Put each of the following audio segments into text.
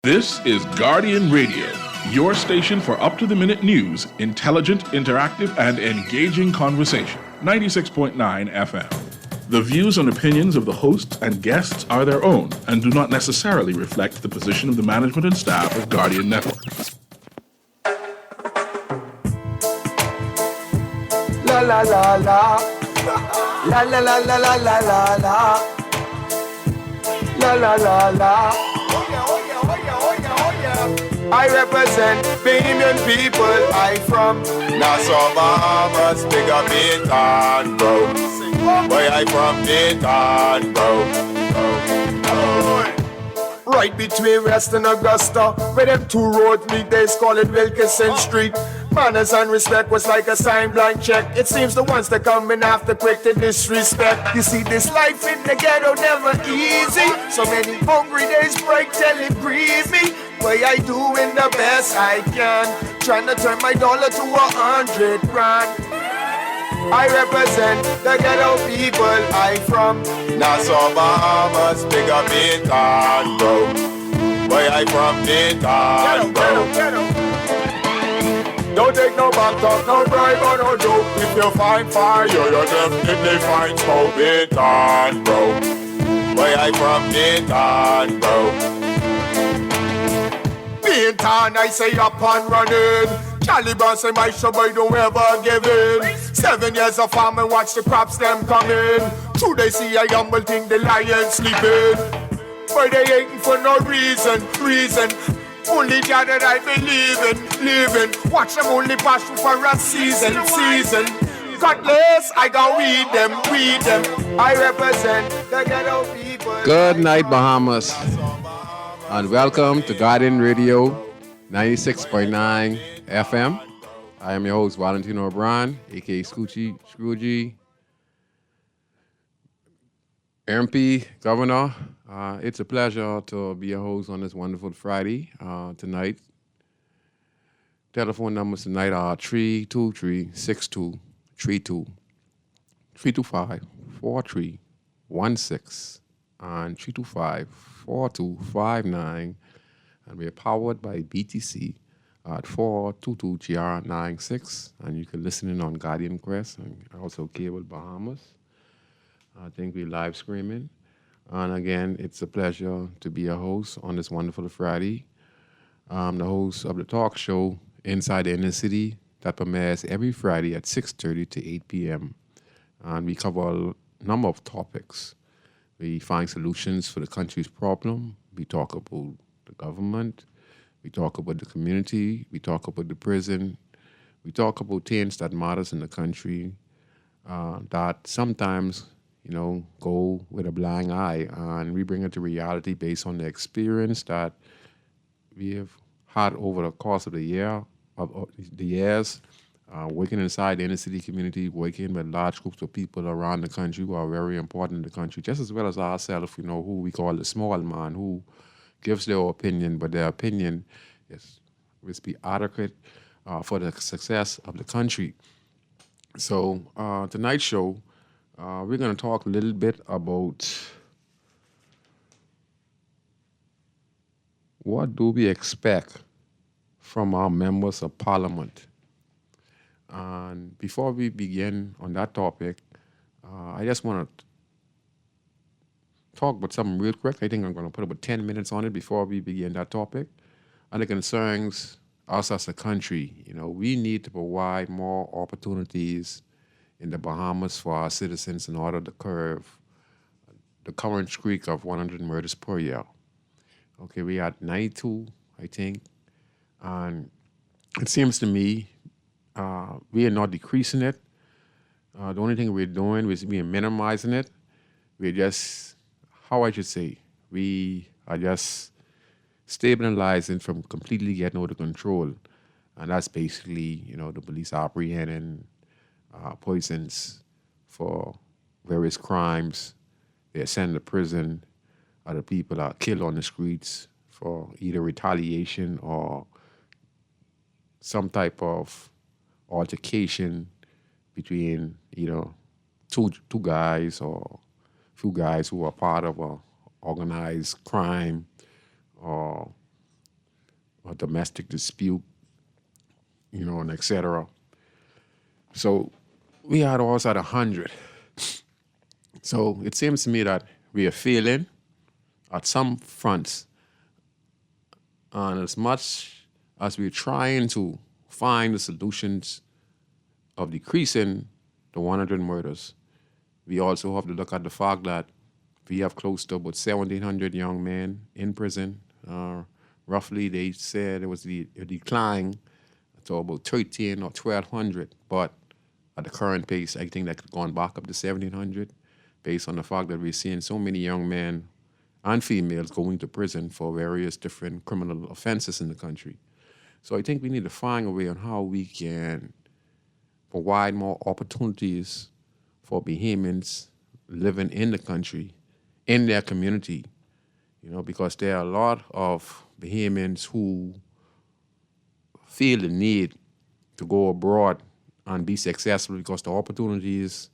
This is Guardian Radio, your station for up-to-the-minute news, intelligent, interactive, and engaging conversation. 96.9 FM. The views and opinions of the hosts and guests are their own and do not necessarily reflect the position of the management and staff of Guardian Network. La la la la. La la la la la la la la. La la la la. I represent Bahamian people. I from Nassau, Bahamas, big up Baytown, bro. Where I from Baytown, bro. Right between West and Augusta, where them two roads meet, they call it Wilkinson Street. Manners and respect was like a sign blank check. It seems the ones that come in after quick to disrespect. You see, this life in the ghetto never easy. So many hungry days break till it grieve me. But I doing the best I can, trying to turn my dollar to 100 grand. I represent the ghetto people. I from Nassau, Bahamas, big up Baytown, bro. Where I from Baytown, bro. Don't take no back talk, no bribe or no joke. If you find fire, you definitely find smoke. Baytown, bro. Where I from Baytown, bro. Baytown, I say up and running. Caliban say my boy don't ever give in. 7 years of farming, watch the crops them coming. Two they see a humble thing, the lion sleeping. But they hating for no reason. Only God that I believe in, living. Watch them only pass through for a season. Cutlass, I go weed them. I represent the ghetto people. Good night, Bahamas. And welcome to Guardian Radio 96.9 FM. I am your host, Valentino O'Brien, a.k.a. Scrooge, MP, Governor. It's a pleasure to be a host on this wonderful Friday tonight. Telephone numbers tonight are 323-6232, 325-4316, and 325-4259. And we are powered by BTC at 422GR96. And you can listen in on Guardian Quest and also Cable Bahamas. I think we're live streaming. And again, it's a pleasure to be a host on this wonderful Friday. I'm the host of the talk show Inside the Inner City that premieres every Friday at 6:30 to 8 p.m. And we cover a number of topics. We find solutions for the country's problem. We talk about the government. We talk about the community. We talk about the prison. We talk about things that matters in the country that sometimes go with a blind eye, and we bring it to reality based on the experience that we have had over the course of the years, working inside the inner city community, working with large groups of people around the country who are very important in the country, just as well as ourselves, who we call the small man, who gives their opinion, but their opinion must be adequate for the success of the country. So tonight's show, we're going to talk a little bit about what do we expect from our members of parliament. And before we begin on that topic, I just want to talk about something real quick. I think I'm going to put about 10 minutes on it before we begin that topic. And it concerns us as a country. We need to provide more opportunities in the Bahamas for our citizens in order to curb the current streak of 100 murders per year. Okay, we had 92, I think. And it seems to me we are not decreasing it. The only thing we're doing is we're minimizing it. We're just, we are just stabilizing from completely getting out of control. And that's basically, the police apprehending persons for various crimes. They're sent to prison. Other people are killed on the streets for either retaliation or some type of altercation between, two guys or few guys who are part of a organized crime or domestic dispute, and et cetera. So we had almost at 100. So it seems to me that we are failing at some fronts. And as much as we're trying to find the solutions of decreasing the 100 murders, we also have to look at the fact that we have close to about 1,700 young men in prison. Roughly, they said there was a decline to about 1,300 or 1,200. But at the current pace, I think that could go on back up to 1,700 based on the fact that we're seeing so many young men and females going to prison for various different criminal offenses in the country. So I think we need to find a way on how we can provide more opportunities for Bahamians living in the country, in their community, because there are a lot of Bahamians who feel the need to go abroad and be successful because the opportunities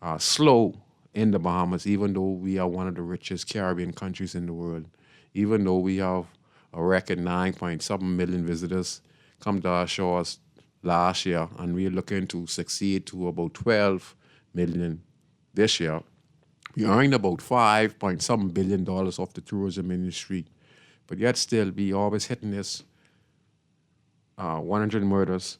are slow in the Bahamas, even though we are one of the richest Caribbean countries in the world, even though we have a record 9.7 million visitors come to our shores last year, and we're looking to succeed to about 12 million this year. We earned about $5.7 billion off the tourism industry, but yet still we always hitting this 100 murders.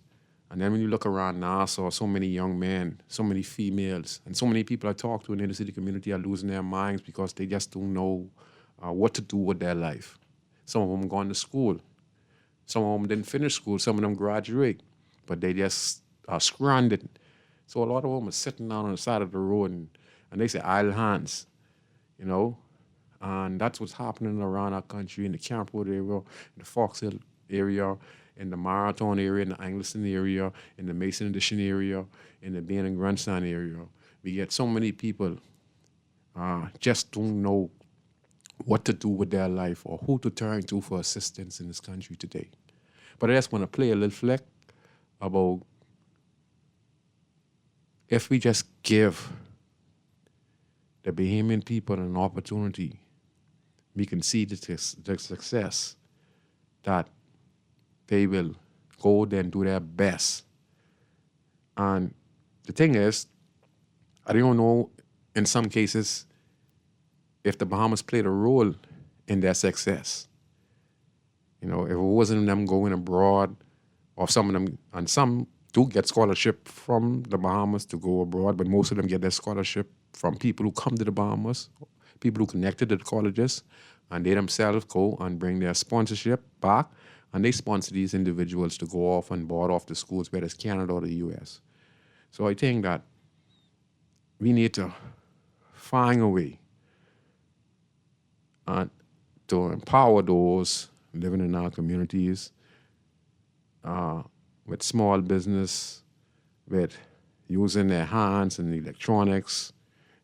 And then when you look around Nassau, so many young men, so many females, and so many people I talk to in the inner city community are losing their minds because they just don't know what to do with their life. Some of them gone to school. Some of them didn't finish school. Some of them graduate, but they just are stranded. So a lot of them are sitting down on the side of the road and they say idle hands, And that's what's happening around our country, in the Camp Road area, in the Fox Hill area, in the Marathon area, in the Angleston area, in the Mason Addition area, in the Bain and Grandstand area. We get so many people just don't know what to do with their life or who to turn to for assistance in this country today. But I just want to play a little flick about if we just give the Bahamian people an opportunity, we can see the success that they will go there and do their best. And the thing is, I don't know in some cases if the Bahamas played a role in their success. If it wasn't them going abroad, or some of them, and some do get scholarship from the Bahamas to go abroad, but most of them get their scholarship from people who come to the Bahamas, people who connected to the colleges, and they themselves go and bring their sponsorship back, and they sponsor these individuals to go off and board off to schools, whether it's Canada or the U.S. So I think that we need to find a way to empower those living in our communities with small business, with using their hands and electronics.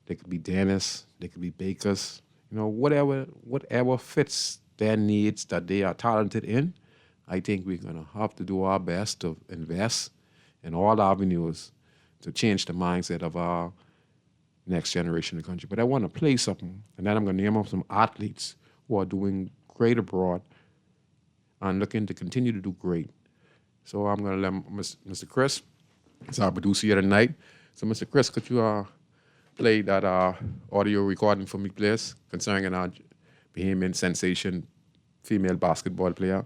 They could be dentists, they could be bakers, whatever fits their needs that they are talented in. I think we're going to have to do our best to invest in all avenues to change the mindset of our next generation of the country. But I want to play something, and then I'm going to name off some athletes who are doing great abroad and looking to continue to do great. So I'm going to let Mr. Chris, he's our producer here tonight. So Mr. Chris, could you play that audio recording for me, please, concerning our Bahamian sensation female basketball player?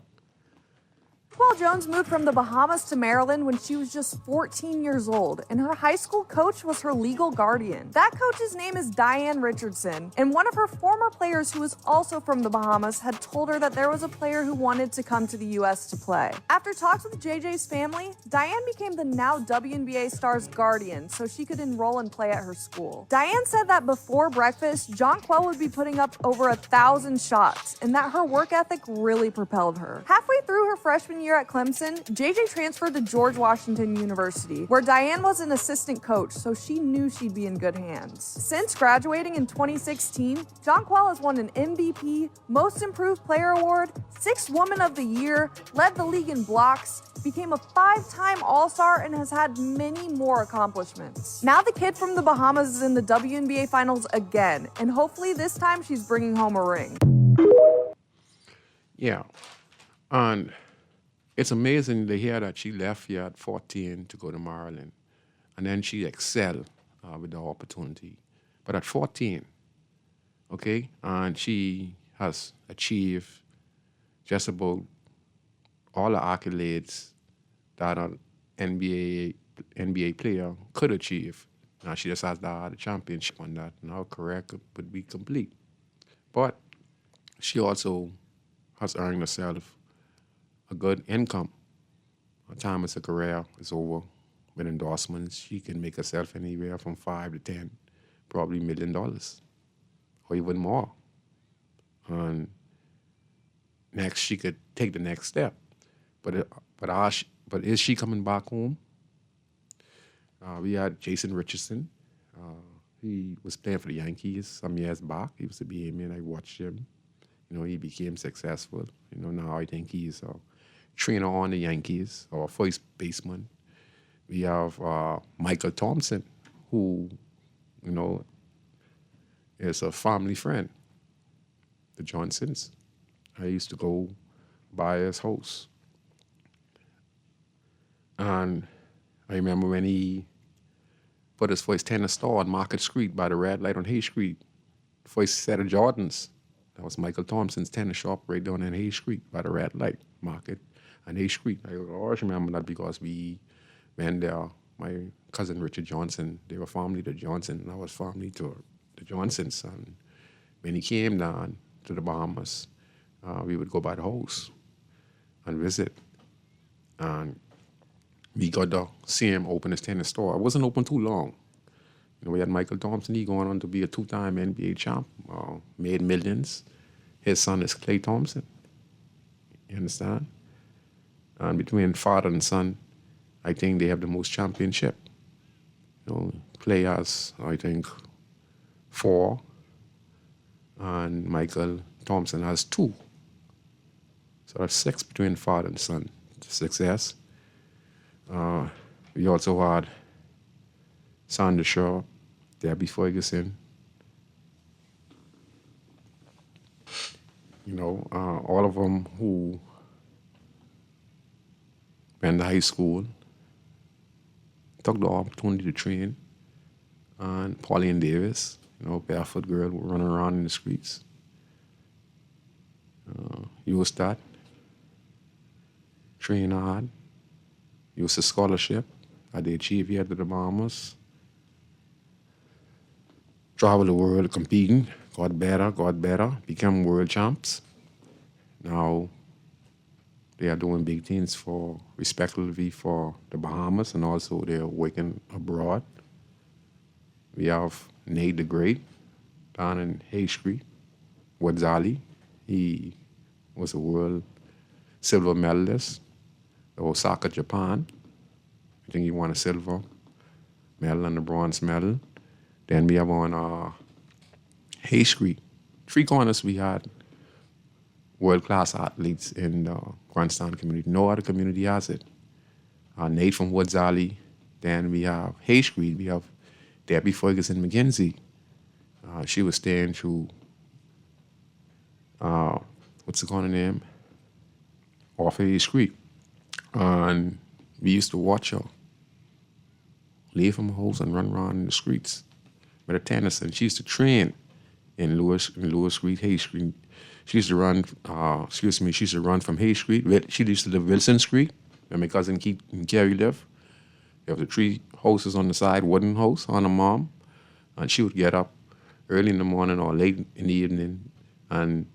Paul Jones moved from the Bahamas to Maryland when she was just 14 years old, and her high school coach was her legal guardian. That coach's name is Diane Richardson, and one of her former players who was also from the Bahamas had told her that there was a player who wanted to come to the U.S. to play. After talks with JJ's family, Diane became the now WNBA star's guardian so she could enroll and play at her school. Diane said that before breakfast, Jonquel would be putting up over 1,000 shots, and that her work ethic really propelled her. Halfway through her freshman year at Clemson, JJ transferred to George Washington University, where Diane was an assistant coach, so she knew she'd be in good hands. Since graduating in 2016, Jonquel has won an MVP, Most Improved Player Award, 6th Woman of the Year, led the league in blocks, became a 5-time All-Star, and has had many more accomplishments. Now the kid from the Bahamas is in the WNBA Finals again, and hopefully this time she's bringing home a ring. Yeah. And it's amazing to hear that she left here at 14 to go to Maryland. And then she excelled with the opportunity. But at 14, okay, and she has achieved just about all the accolades that an NBA player could achieve. Now she just has the championship on that. Now her career would be complete. But she also has earned herself a good income. By the time it's a career is over with endorsements, she can make herself anywhere from $5 to 10, probably $1 million or even more. And next, she could take the next step. But is she coming back home? We had Jason Richardson. He was playing for the Yankees some years back. He was a Bahamian. I watched him. He became successful. Now I think he's a trainer on the Yankees or first baseman. We have Michael Thompson, who, is a family friend, the Johnsons. I used to go by his house. And I remember when he put his first tennis store on Market Street by the red light on Hayes Street. First set of Jordans. That was Michael Thompson's tennis shop right down in Hayes Street by the red light market on Hayes Street. I always remember that because we went there. My cousin Richard Johnson, they were family to Johnson, and I was family to the Johnsons. And when he came down to the Bahamas, we would go by the house and visit. And we got to see him open his tennis store. It wasn't open too long. We had Michael Thompson, he going on to be a two-time NBA champ, made millions. His son is Klay Thompson. You understand? And between father and son, I think they have the most championship. Klay has, I think, 4, and Michael Thompson has 2. So that's 6 between father and son. Success. We also had Sandra Shaw, Debbie Ferguson. All of them who went to high school, took the opportunity to train. And Pauline Davis, barefoot girl running around in the streets. Used that. Train hard. Used a scholarship that they achieved here at the Bahamas. Travel the world competing. Got better. Become world champs. Now they are doing big things respectively for the Bahamas, and also they're working abroad. We have Nate the Great down in Hayes Street. Wadzali, he was a world silver medalist. Osaka, Japan. I think he won a silver medal and a bronze medal. Then we have on Hayes Street. 3 corners we had world-class athletes in the Grandstand community. No other community has it. Nate from Woodsally. Then we have Hayes Street. We have Debbie Ferguson McKenzie. She was staying through, what's the corner name? Off Hayes Street. And we used to watch her leave from her house and run around in the streets with a tennis. And she used to train in Lewis Street, Hayes Street. She used to run, she used to run from Hayes Street. She used to live Wilson Street, where my cousin Keith and Carrie live. There was the 3 houses on the side, wooden house on the mom. And she would get up early in the morning or late in the evening. And,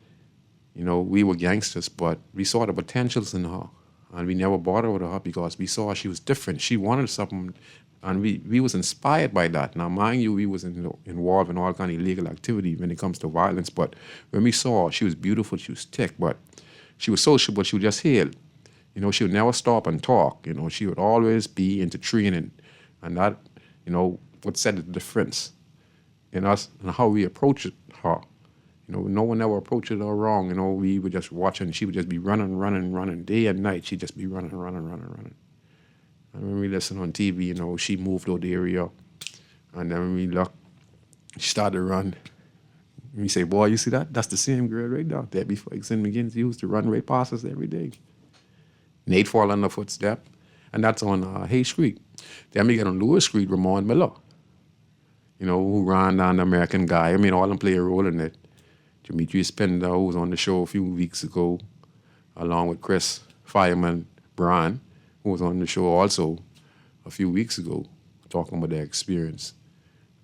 we were gangsters, but we saw the potentials in her. And we never bothered with her because we saw she was different. She wanted something, and we was inspired by that. Now, mind you, we was involved in all kind of illegal activity when it comes to violence. But when we saw her, she was beautiful, she was thick, but she was sociable, she would just hail. She would never stop and talk. She would always be into training. And that, what set the difference in us and how we approached her. No one ever approached her wrong. We would just watch her, and she would just be running. Day and night, she'd just be running. And when we listen on TV, she moved out the area. And then when we looked, she started to run, And you say, boy, you see that? That's the same girl right there. Debbie Ferguson McGinnis used to run right past us every day. Nate fall on the footstep. And that's on Hay Street. Then we get on Lewis Street, Ramon Miller. You know, who ran down the American Guy. I mean, all of them play a role in it. Demetrius Pender, who was on the show a few weeks ago, along with Chris Fireman Bryan, who was on the show also a few weeks ago, talking about their experience.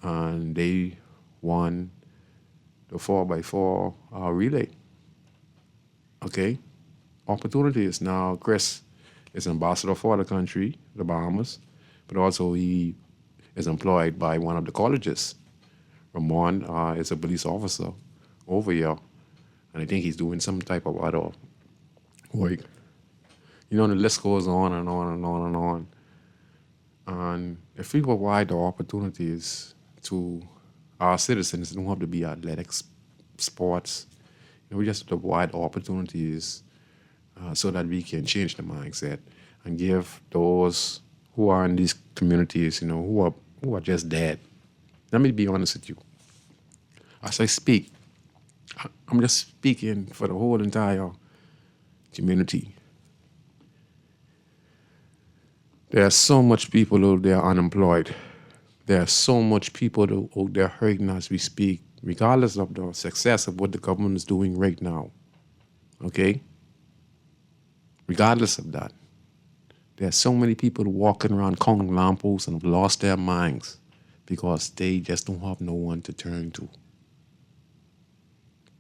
And they won the 4x4 relay. Okay? Opportunities. Now, Chris is ambassador for the country, the Bahamas, but also he is employed by one of the colleges. Ramon is a police officer over here, and I think he's doing some type of other work. You know, the list goes on and on and on and on. And if we provide the opportunities to our citizens, it don't have to be athletics, sports. You know, we just have to provide opportunities so that we can change the mindset and give those who are in these communities, you know, who are just dead. Let me be honest with you. As I speak, I'm just speaking for the whole entire community. There are so much people out there unemployed. There are so much people out there hurting as we speak, regardless of the success of what the government is doing right now. Okay? Regardless of that, there are so many people walking around counting lampposts and have lost their minds because they just don't have no one to turn to.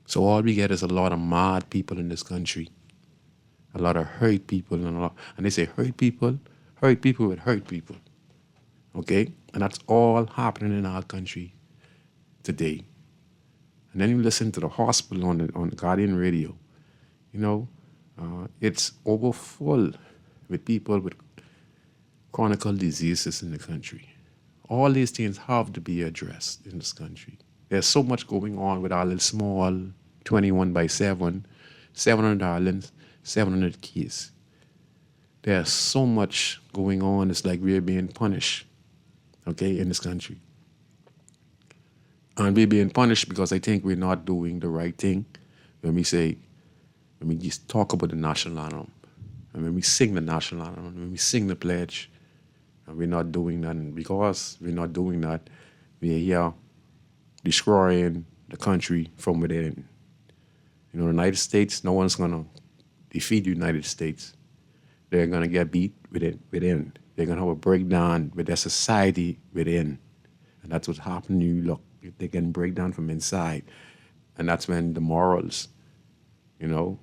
So all we get is a lot of mad people in this country, a lot of hurt people, and they say hurt people with hurt people. Okay? And that's all happening in our country today. And then you listen to the hospital on the Guardian radio. You know, it's overfull with people with chronic diseases in the country. All these things have to be addressed in this country. There's so much going on with our little small 21/7, 700 islands, 700 kids. There's so much going on. It's like we're being punished, okay, in this country. And we're being punished because I think we're not doing the right thing when we just talk about the national anthem, and when we sing the national anthem, when we sing the pledge, and we're not doing that. And because we're not doing that, we're here destroying the country from within. You know, the United States, no one's going to defeat the United States. They're going to get beat within. They're going to have a breakdown with their society within. And that's what's happening. You look, they can break down from inside. And that's when the morals, you know,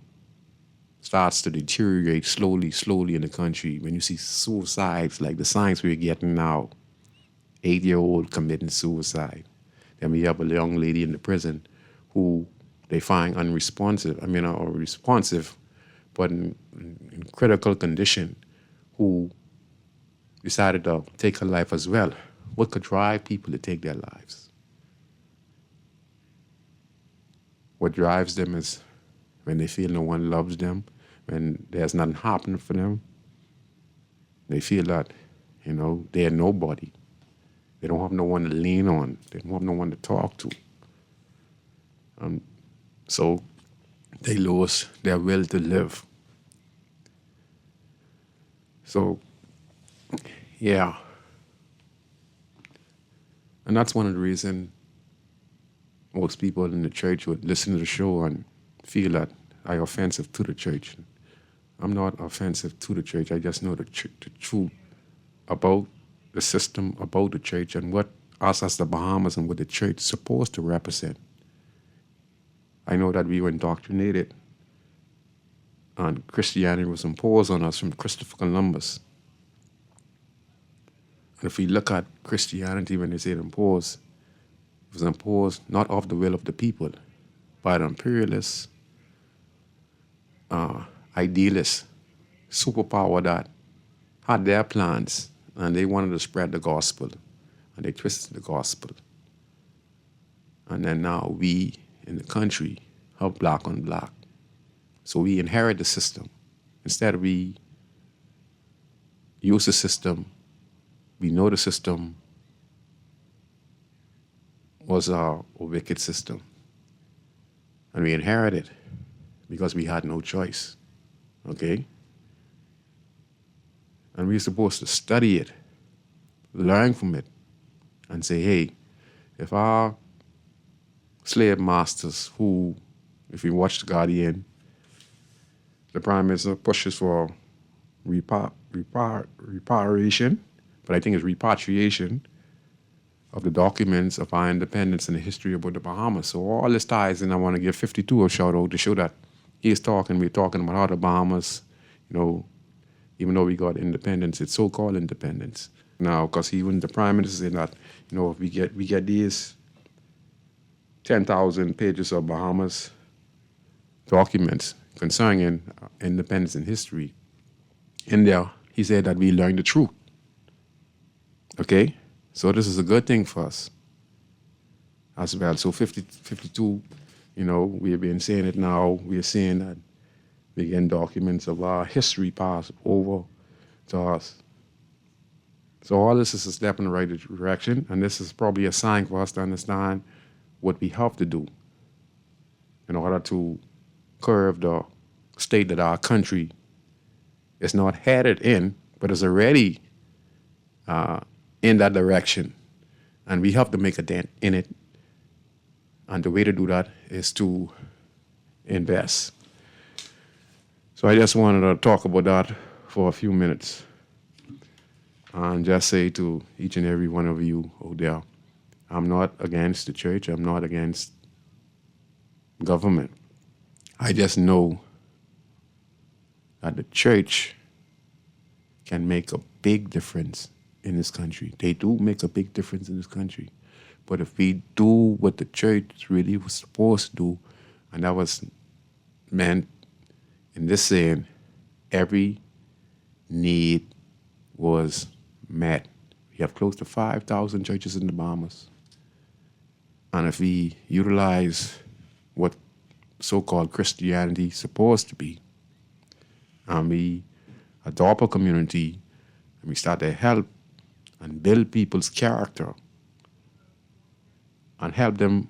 starts to deteriorate slowly in the country. When you see suicides, like the signs we're getting now, 8-year-old committing suicide. Then we have a young lady in the prison who they find unresponsive, or responsive, but in critical condition, who decided to take her life as well. What could drive people to take their lives? What drives them is when they feel no one loves them, when there's nothing happening for them. They feel that, you know, they're nobody. They don't have no one to lean on. They don't have no one to talk to. So they lose their will to live. So, yeah. And that's one of the reasons most people in the church would listen to the show and feel that I'm offensive to the church. I'm not offensive to the church. I just know the truth about the system, about the church, and what us as the Bahamas and what the church is supposed to represent. I know that we were indoctrinated and Christianity was imposed on us from Christopher Columbus. And if we look at Christianity when they say it was imposed not of the will of the people, by the imperialists, idealists, superpower that had their plans and they wanted to spread the gospel and they twisted the gospel. And then now we in the country have black on black. So we inherit the system. Instead we use the system, we know the system was a wicked system. And we inherited because we had no choice, okay? And we're supposed to study it, learn from it, and say, hey, if our slave masters who, if you watch The Guardian, the Prime Minister pushes for reparation, but I think it's repatriation of the documents of our independence and the history about the Bahamas. So all this ties, and I want to give 52 a shout out to show that we're talking about how the Bahamas, even though we got independence, it's so-called independence now, because even the Prime Minister said that, if we get these 10,000 pages of Bahamas documents concerning independence and history, in there, he said that we learned the truth. Okay? So this is a good thing for us as well. So 52, we have been saying it now. We are saying that we get documents of our history passed over to us. So all this is a step in the right direction, and this is probably a sign for us to understand what we have to do in order to curb the state that our country is not headed in, but is already in that direction. And we have to make a dent in it. And the way to do that is to invest. So I just wanted to talk about that for a few minutes and just say to each and every one of you out there, I'm not against the church. I'm not against government. I just know that the church can make a big difference in this country. They do make a big difference in this country. But if we do what the church really was supposed to do, and that was meant in this saying, every need was met. We have close to 5,000 churches in the Bahamas. And if we utilize what so-called Christianity is supposed to be, and we adopt a community, and we start to help and build people's character and help them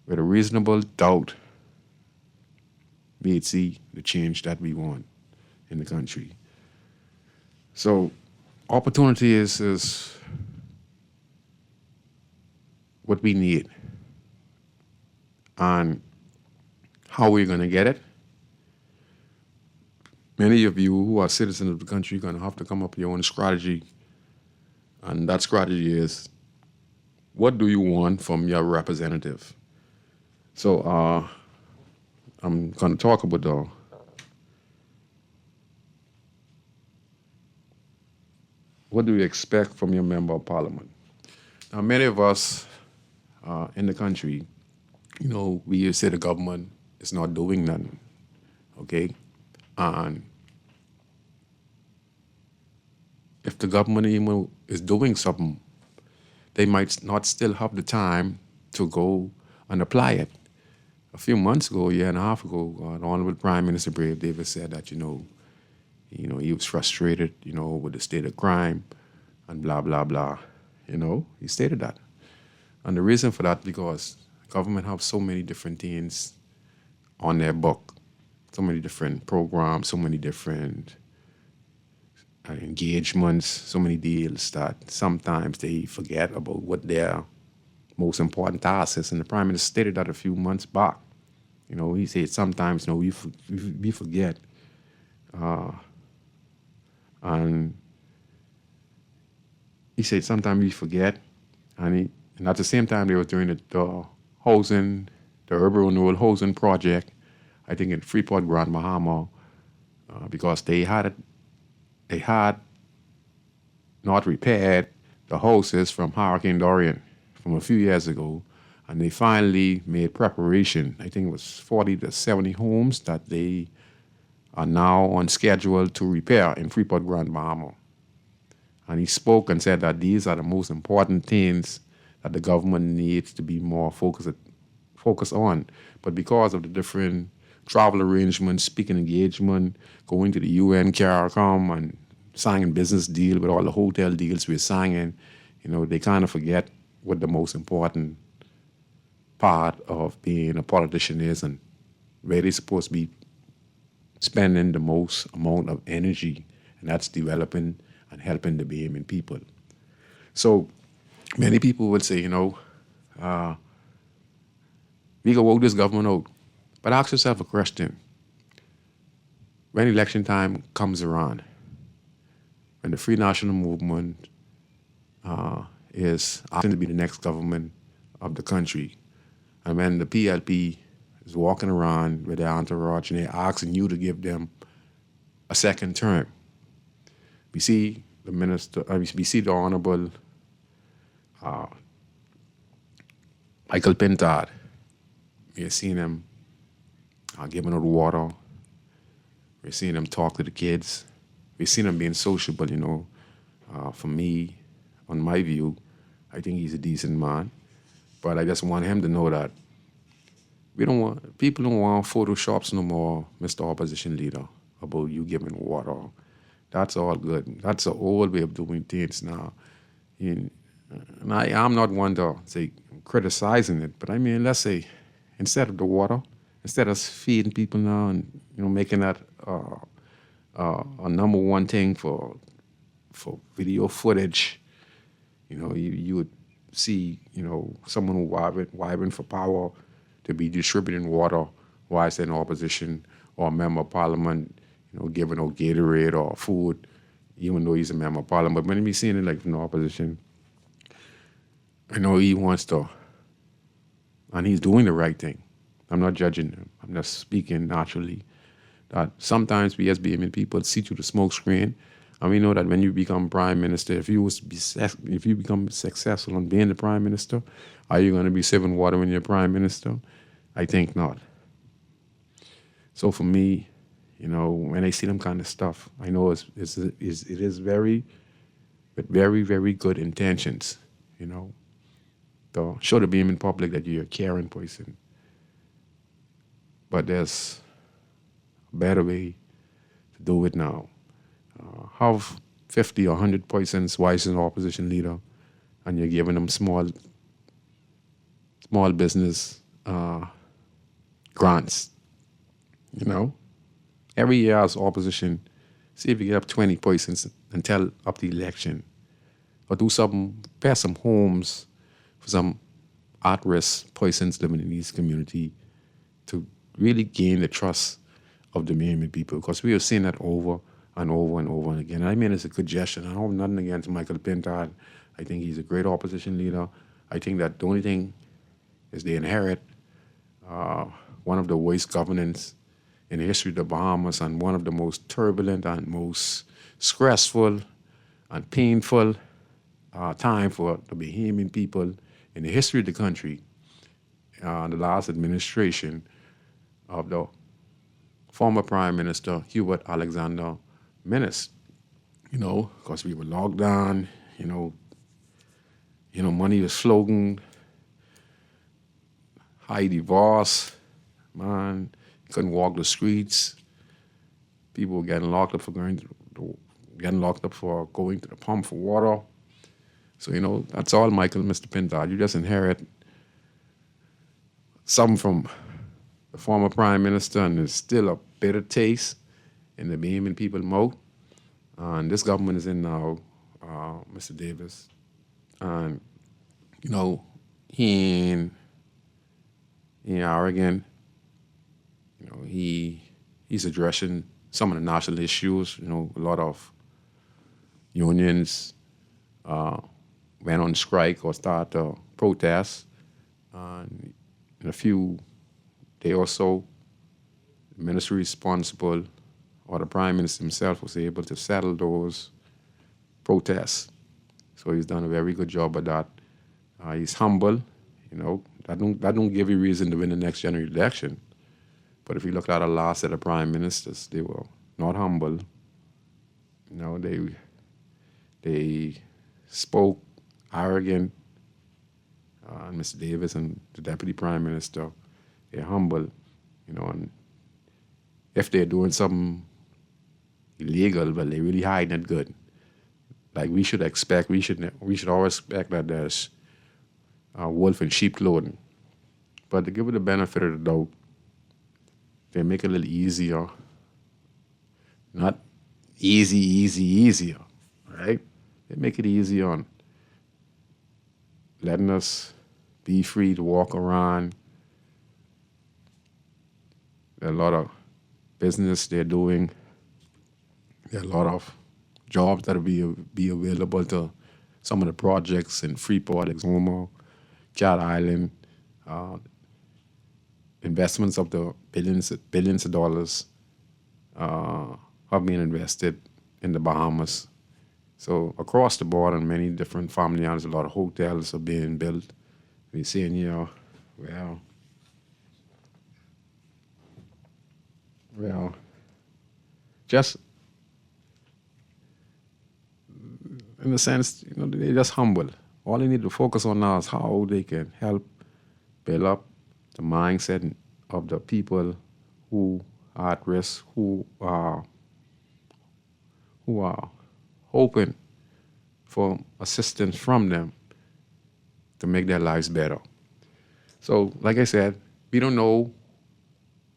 with a reasonable doubt, we'd see the change that we want in the country. So opportunity is what we need. And how we're going to get it? Many of you who are citizens of the country are going to have to come up with your own strategy. And that strategy is, what do you want from your representative? So I'm going to talk about what do you expect from your member of parliament? Now, many of us in the country, we say the government is not doing nothing, okay? And if the government even is doing something, they might not still have the time to go and apply it. A few months ago, a year and a half ago, the Honorable Prime Minister Brave Davis said that, he was frustrated, with the state of crime and blah, blah, blah. He stated that. And the reason for that, because government have so many different things on their book, so many different programs, so many different engagements, so many deals that sometimes they forget about what their most important task is. And the Prime Minister stated that a few months back. He said sometimes, we forget. And he said sometimes we forget. And at the same time, they were doing the housing, the urban renewal housing project, I think in Freeport, Grand Bahama, because they had not repaired the houses from Hurricane Dorian from a few years ago, and they finally made preparation. I think it was 40 to 70 homes that they are now on schedule to repair in Freeport, Grand Bahama. And he spoke and said that these are the most important things that the government needs to be more focused on. But because of the different travel arrangements, speaking engagement, going to the UN CARICOM and signing business deal with all the hotel deals we're signing, they kind of forget what the most important part of being a politician is and where they're supposed to be spending the most amount of energy, and that's developing and helping the Bahamian people. So many people would say, we can vote this government out. But ask yourself a question. When election time comes around, when the Free National Movement is asking to be the next government of the country, and when the PLP is walking around with their entourage and they're asking you to give them a second term, we see the minister, we see the Honorable Michael Pintard. We're seeing him giving out water. We're seeing him talk to the kids. We're seeing him being sociable, For me, on my view, I think he's a decent man. But I just want him to know that people don't want photoshops no more, Mr. Opposition Leader, about you giving water. That's all good. That's the old way of doing things now. And I'm not one to say criticizing it, but I mean, let's say, instead of the water, instead of feeding people now and making that a number one thing for video footage, you would see someone who vibing for power to be distributing water while it's in opposition, or a member of parliament giving out Gatorade or food, even though he's a member of parliament. But when we seeing it like from the opposition, I know he wants to, and he's doing the right thing. I'm not judging him. I'm just speaking naturally. That sometimes we as Bahamian people see through the smoke screen, and we know that when you become prime minister, if you become successful in being the prime minister, are you going to be serving water when you're prime minister? I think not. So for me, when I see them kind of stuff, I know it is very, with very, very good intentions, to show the Bahamian public that you're a caring person. But there's a better way to do it now. Have 50 or 100 persons wise an opposition leader, and you're giving them small business grants. Every year as opposition, see if you get up 20 persons until up the election, or do something, pair some homes for some at-risk persons living in this community to really gain the trust of the Bahamian people, because we have seen that over and over and over and again. And I mean, it's a good gesture. I have nothing against Michael Pintard. I think he's a great opposition leader. I think that the only thing is they inherit one of the worst governance in the history of the Bahamas, and one of the most turbulent and most stressful and painful time for the Bahamian people in the history of the country. The last administration of the former Prime Minister Hubert Alexander Menace, because we were locked down, money was floating, high divorce, man, couldn't walk the streets. People were getting locked up for going to the pump for water. So, that's all, Mr. Pintard. You just inherit something from the former Prime Minister, and there's still a bitter taste in the Bahamian people's mouth. And this government is in now, Mr. Davis. And, he ain't arrogant. He's addressing some of the national issues. A lot of unions went on strike or started to protest. And in a few days or so, the ministry responsible, or the Prime Minister himself, was able to settle those protests. So he's done a very good job of that. He's humble. That don't give you reason to win the next general election. But if you look at the last set of prime ministers, they were not humble. They spoke arrogant. And Mr. Davis and the Deputy Prime Minister, they're humble. And if they're doing something illegal, but they really hiding it good. Like we should expect, we should always expect that there's wolf in sheep clothing. But to give it the benefit of the doubt, they make it a little easier. Not easier, right? They make it easier on letting us be free to walk around. There are a lot of business they're doing. There are a lot of jobs that will be available to some of the projects in Freeport, Exuma, Cat Island, investments of the billions of dollars are being invested in the Bahamas. So across the board on many different family islands, a lot of hotels are being built. We're seeing, just in a sense, they're just humble. All they need to focus on now is how they can help build up the mindset of the people who are at risk, who are hoping for assistance from them to make their lives better. So, like I said, we don't know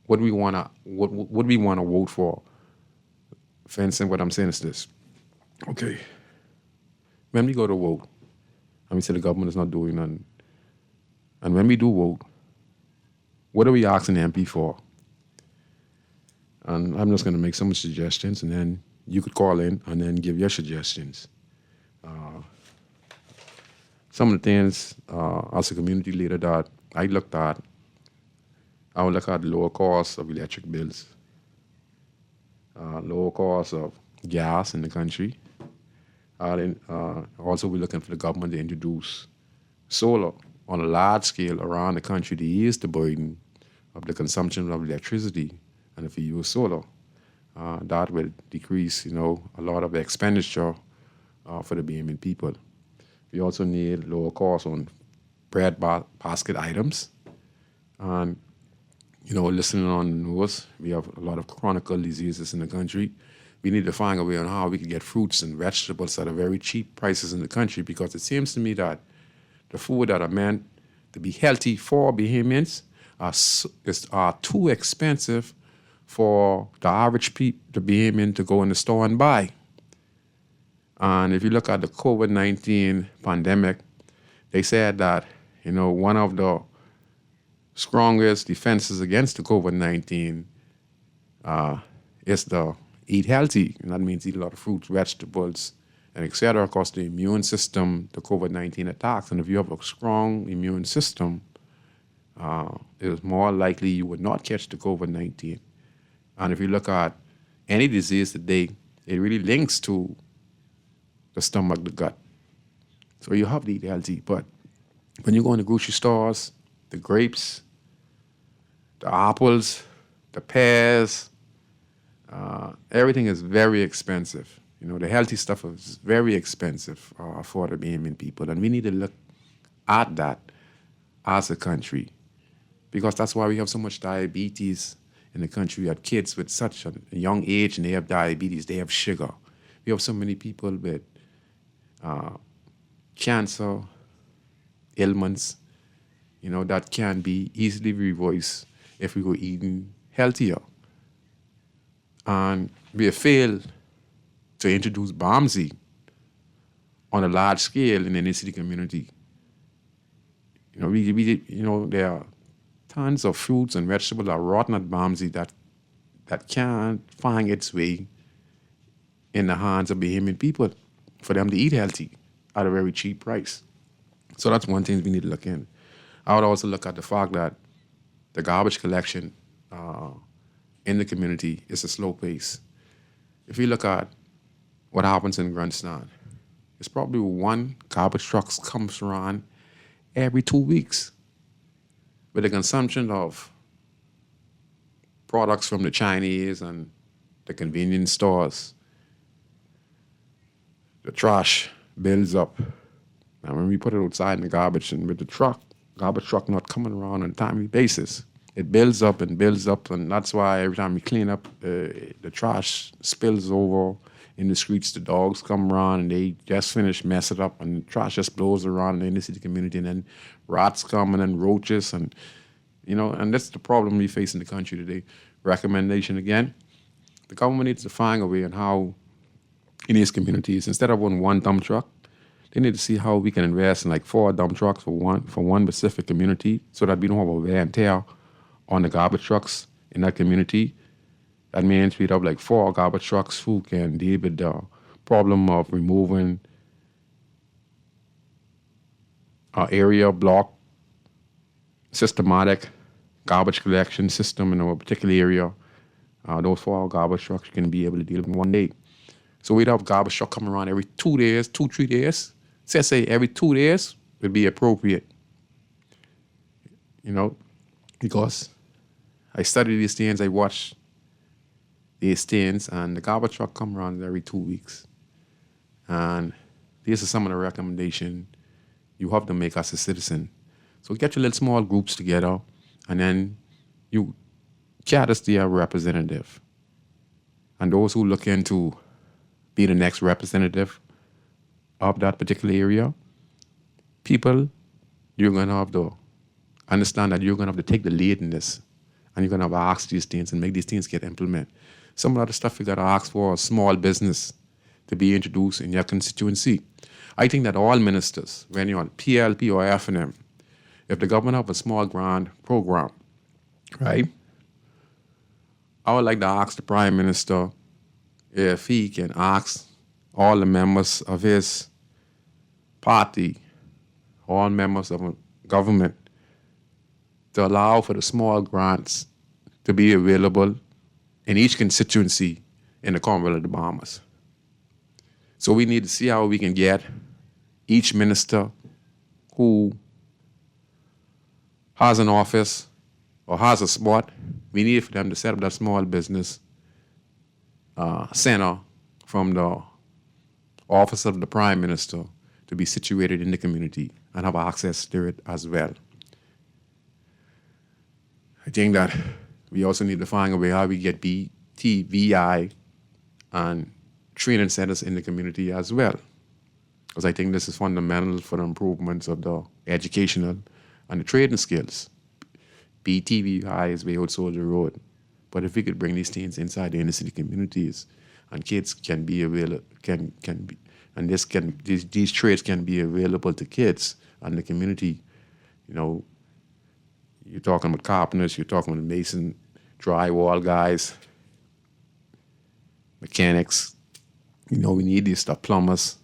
what we wanna vote for. For instance, what I'm saying is this. Okay. When we go to vote, and we say the government is not doing nothing, and when we do vote, what are we asking the MP for? And I'm just going to make some suggestions, and then you could call in and then give your suggestions. Some of the things as a community leader that I would look at the lower cost of electric bills, lower cost of gas in the country. Also, we're looking for the government to introduce solar on a large scale around the country to ease the burden of the consumption of electricity. And if you use solar, that will decrease, a lot of expenditure for the Bahamian people. We also need lower costs on bread basket items. And, listening on the news, we have a lot of chronic diseases in the country. We need to find a way on how we can get fruits and vegetables at a very cheap prices in the country, because it seems to me that the food that are meant to be healthy for Bahamians are too expensive for the average the Bahamian to go in the store and buy. And if you look at the COVID-19 pandemic, they said that, one of the strongest defenses against the COVID-19 is the eat healthy. And that means eat a lot of fruits, vegetables, and et cetera, because the immune system, the COVID-19 attacks. And if you have a strong immune system, it is more likely you would not catch the COVID-19. And if you look at any disease today, it really links to the stomach, the gut. So you have to eat healthy. But when you go in the grocery stores, the grapes, the apples, the pears, everything is very expensive. The healthy stuff is very expensive for the Bahamian people. And we need to look at that as a country, because that's why we have so much diabetes in the country. We have kids with such a young age and they have diabetes, they have sugar. We have so many people with cancer, ailments, that can be easily reversed if we go eating healthier. And we have failed to introduce Bamsi on a large scale in the inner city community. There are tons of fruits and vegetables that are rotten at Bamsi that can't find its way in the hands of Bahamian people for them to eat healthy at a very cheap price. So that's one thing we need to look in. I would also look at the fact that the garbage collection in the community is a slow pace. If you look at what happens in Grandstand, it's probably one garbage truck comes around every 2 weeks. With the consumption of products from the Chinese and the convenience stores, the trash builds up. And when we put it outside in the garbage, and with the garbage truck not coming around on a timely basis, it builds up, and that's why every time we clean up, the trash spills over in the streets. The dogs come around and they just finish mess it up, and the trash just blows around in the inner city community, and then rats come and then roaches, and and that's the problem we face in the country today. Recommendation again, the government needs to find a way on how in these communities, instead of one dump truck, they need to see how we can invest in like 4 dump trucks for one specific community so that we don't have a wear and tear on the garbage trucks in that community. That means we'd have like 4 garbage trucks who can deal with the problem of removing area block systematic garbage collection system in a particular area. Those 4 garbage trucks can be able to deal with in one day. So we'd have garbage truck coming around every 2 days, 3 days. Say every 2 days would be appropriate. Because I study these things, I watch these things, and the garbage truck come around every 2 weeks. And these are some of the recommendations you have to make as a citizen. So get your little small groups together, and then you canvass their representative. And those who look into be the next representative of that particular area, people, you're going to have to understand that you're going to have to take the lead in this. And you're going to have to ask these things and make these things get implemented. Some of the stuff you got to ask for is small business to be introduced in your constituency. I think that all ministers, when you're on PLP or F&M, if the government have a small grant program, right, I would like to ask the Prime Minister if he can ask all the members of his party, all members of government, to allow for the small grants to be available in each constituency in the Commonwealth of the Bahamas. So we need to see how we can get each minister who has an office or has a spot, we need for them to set up that small business center from the office of the Prime Minister to be situated in the community and have access to it as well. I think that we also need to find a way how we get BTVI and training centers in the community as well. Because I think this is fundamental for the improvements of the educational and the trading skills. BTVI is way out Soldier Road. But if we could bring these things inside the inner city communities and kids can be available, these trades can be available to kids and the community, you're talking about carpenters, you're talking about mason, drywall guys, mechanics. We need these stuff, plumbers.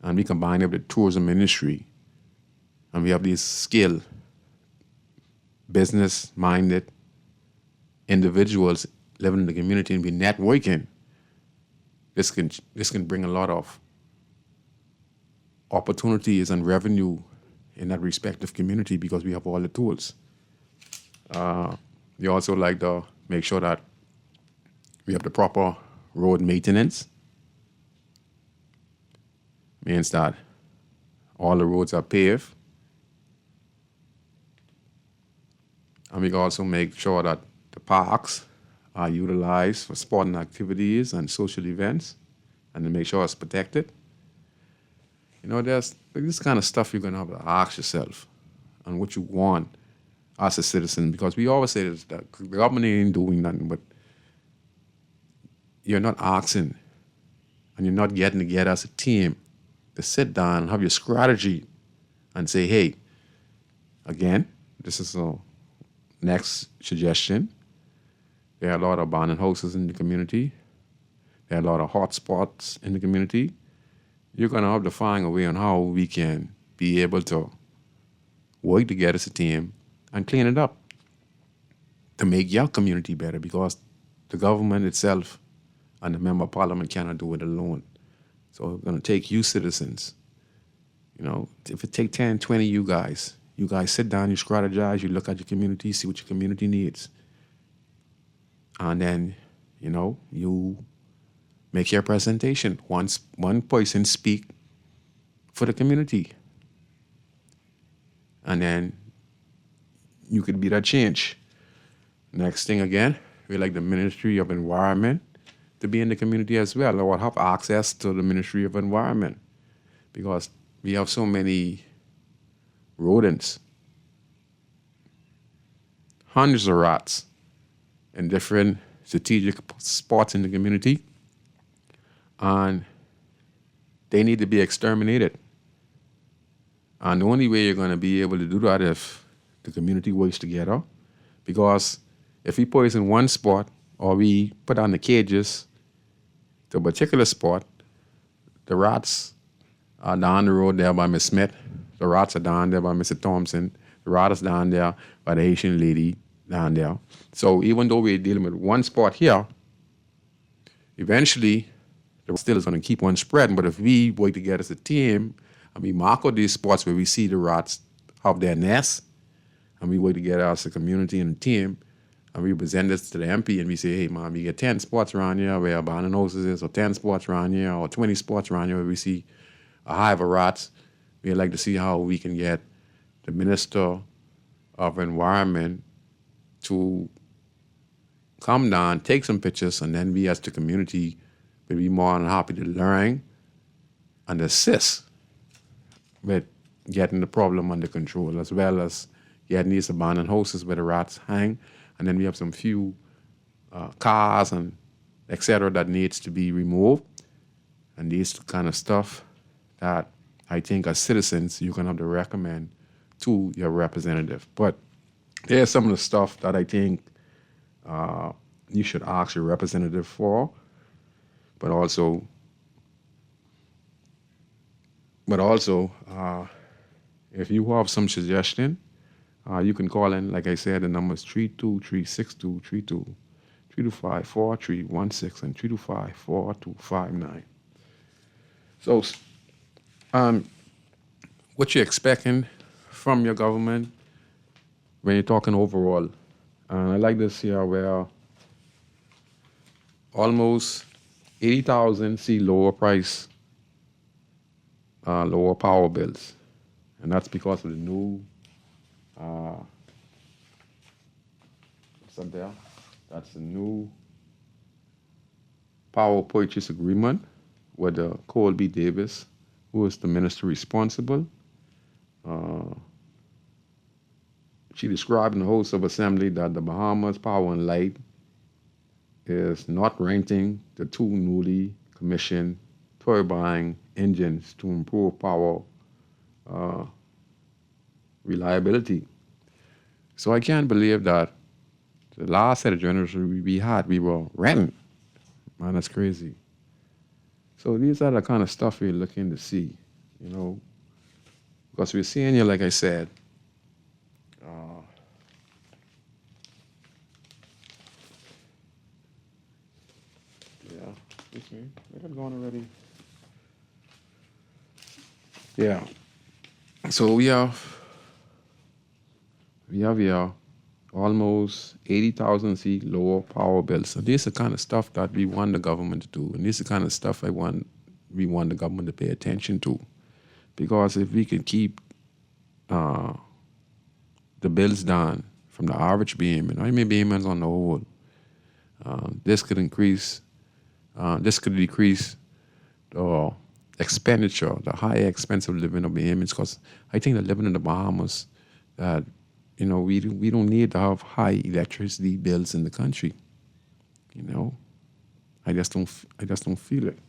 And we combine it with the tourism industry. And we have these skilled, business-minded individuals living in the community and be networking. This can bring a lot of opportunities and revenue in that respective community because we have all the tools. We also like to make sure that we have the proper road maintenance. Means that all the roads are paved. And we can also make sure that the parks are utilized for sporting activities and social events and to make sure it's protected. There's this kind of stuff you're going to have to ask yourself and what you want as a citizen, because we always say that the government ain't doing nothing, but you're not asking and you're not getting together as a team to sit down and have your strategy and say, hey, again, this is a next suggestion. There are a lot of abandoned houses in the community. There are a lot of hot spots in the community. You're going to have to find a way on how we can be able to work together as a team and clean it up to make your community better, because the government itself and the member of parliament cannot do it alone. So it's going to take you citizens. If it take 10, 20 you guys sit down, you strategize, you look at your community, see what your community needs. And then, you make your presentation. One person speak for the community. And then you could be that change. Next thing again, we like the Ministry of Environment to be in the community as well, or have access to the Ministry of Environment, because we have so many rodents hundreds of rats in different strategic spots in the community, and they need to be exterminated. And the only way you're going to be able to do that if the community works together, because if we poison one spot or we put on the cages to a particular spot, the rats are down the road there by Miss Smith, the rats are down there by Mr. Thompson, the rats are down there by the Haitian lady down there. So even though we're dealing with one spot here, eventually the still is going to keep on spreading. But if we work together as a team and we mark out these spots where we see the rats have their nests, and we work together as a community and a team, and we present this to the MP and we say, hey, man, we get 10 spots around here where abandoned houses is, or 10 spots around here, or 20 spots around here where we see a hive of rats. We'd like to see how we can get the Minister of Environment to come down, take some pictures, and then we as the community will be more than happy to learn and assist with getting the problem under control, as well as getting these abandoned houses where the rats hang. And then we have some few cars and et cetera that needs to be removed. And these kind of stuff that I think as citizens you're going to have to recommend to your representative. But there's some of the stuff that I think you should ask your representative for, but also if you have some suggestion, you can call in. Like I said, the number is 3236232, 325-4316, and 325-4259. So, what you're expecting from your government when you're talking overall. And I like this here where almost 80,000 see lower price, lower power bills. And that's because of the new, what's up there? That's the new power purchase agreement with Colby Davis, who is the minister responsible. She described in the House of Assembly that the Bahamas Power and Light is not renting the two newly commissioned turbine engines to improve power reliability. So I can't believe that the last set of generators we had, we were renting. Man, that's crazy. So these are the kind of stuff we're looking to see, you know, because we're seeing here, like I said, excuse me, I got going already. Yeah. So we have almost 80,000 C lower power bills. So this is the kind of stuff that we want the government to do, and this is the kind of stuff we want the government to pay attention to, because if we can keep the bills down from the average Bahamian, I mean Bahamians on the whole, this could decrease the expenditure, the high expense of living of Bahamians, because I think that living in the Bahamas, that you know, we don't need to have high electricity bills in the country. You know, I just don't feel it.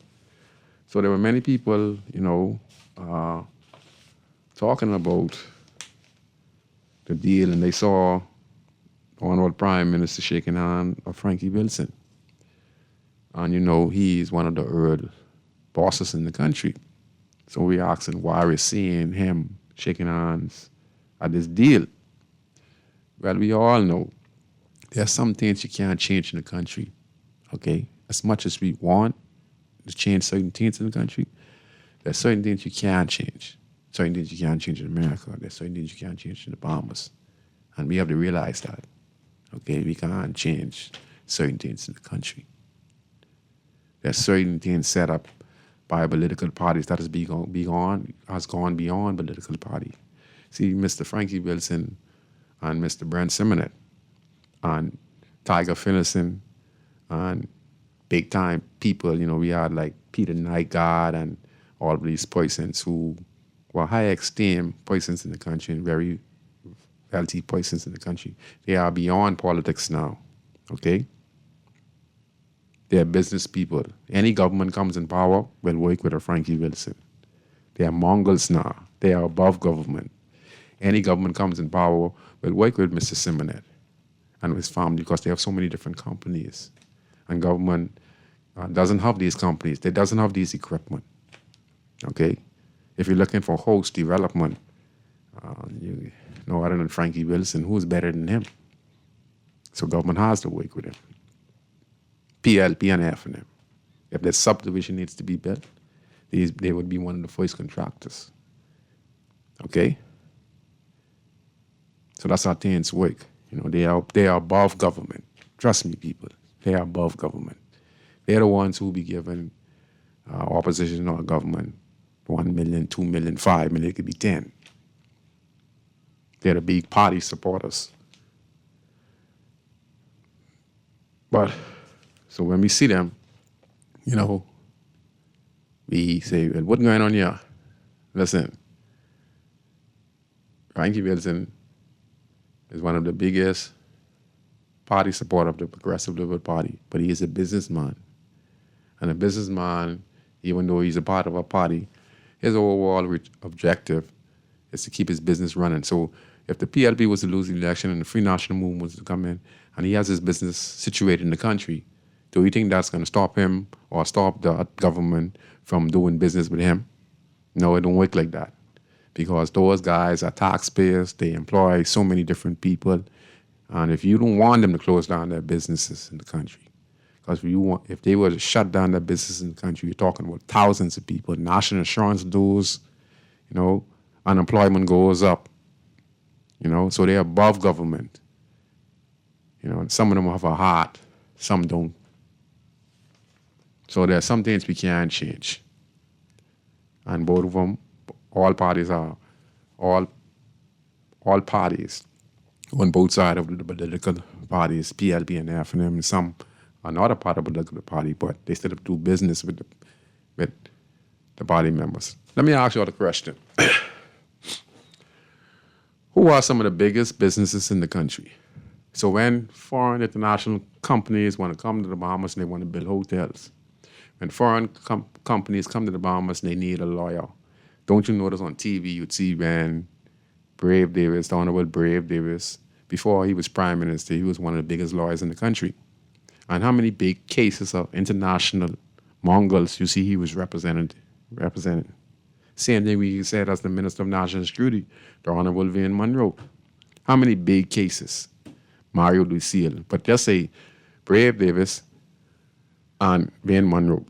So there were many people, you know, talking about the deal, and they saw Honorable Prime Minister shaking hand of Frankie Wilson, and you know he's one of the early bosses in the country. So we're asking why we're seeing him shaking hands at this deal. Well, we all know there's some things you can't change in the country, okay? As much as we want to change certain things in the country, there's certain things you can't change. Certain things you can't change in America. There's certain things you can't change in the Bahamas. And we have to realize that, okay? We can't change certain things in the country. There's certain things set up by political parties that has gone beyond political party. See, Mr. Frankie Wilson and Mr. Brent Simonet and Tiger Phillison and big time people, you know, we had like Peter Nygaard and all of these persons who were high esteemed persons in the country and very wealthy persons in the country. They are beyond politics now, okay? They are business people. Any government comes in power will work with a Frankie Wilson. They are Mongols now. They are above government. Any government comes in power will work with Mr. Simonet and his family because they have so many different companies. And government doesn't have these companies. They doesn't have these equipment, okay? If you're looking for host development, you know, other than Frankie Wilson, who's better than him? So government has to work with him. PLP and F&M. If the subdivision needs to be built, they would be one of the first contractors. Okay? So that's how things work. You know, they are above government. Trust me, people. They are above government. They're the ones who will be giving opposition or government 1 million, 2 million, 5 million, it could be 10. They're the big party supporters. But, so when we see them, you know, we say, well, what's going on here? Listen, Frankie Wilson is one of the biggest party supporters of the Progressive Liberal Party, but he is a businessman. And a businessman, even though he's a part of a party, his overall objective is to keep his business running. So if the PLP was to lose the election and the Free National Movement was to come in and he has his business situated in the country, do you think that's going to stop him or stop the government from doing business with him? No, it don't work like that. Because those guys are taxpayers. They employ so many different people. And if you don't want them to close down their businesses in the country, because if they were to shut down their business in the country, you're talking about thousands of people, national insurance dues, you know, unemployment goes up, you know, so they're above government. You know, and some of them have a heart, some don't. So there are some things we can't change. And both of them, all parties on both sides of the political parties, PLP and F&M, and some are not a part of the political party, but they still do business with the party members. Let me ask you all a question. Who are some of the biggest businesses in the country? So when foreign international companies want to come to the Bahamas and they want to build hotels, when foreign companies come to the Bahamas and they need a lawyer, don't you notice on TV you'd see when Brave Davis, the Honorable Brave Davis, before he was Prime Minister, he was one of the biggest lawyers in the country. And how many big cases of international Mongols you see he was represented? Same thing we said as the Minister of National Security, the Honorable Vane Monroe. How many big cases? Mario Lucille. But just say Brave Davis and Vane Monroe.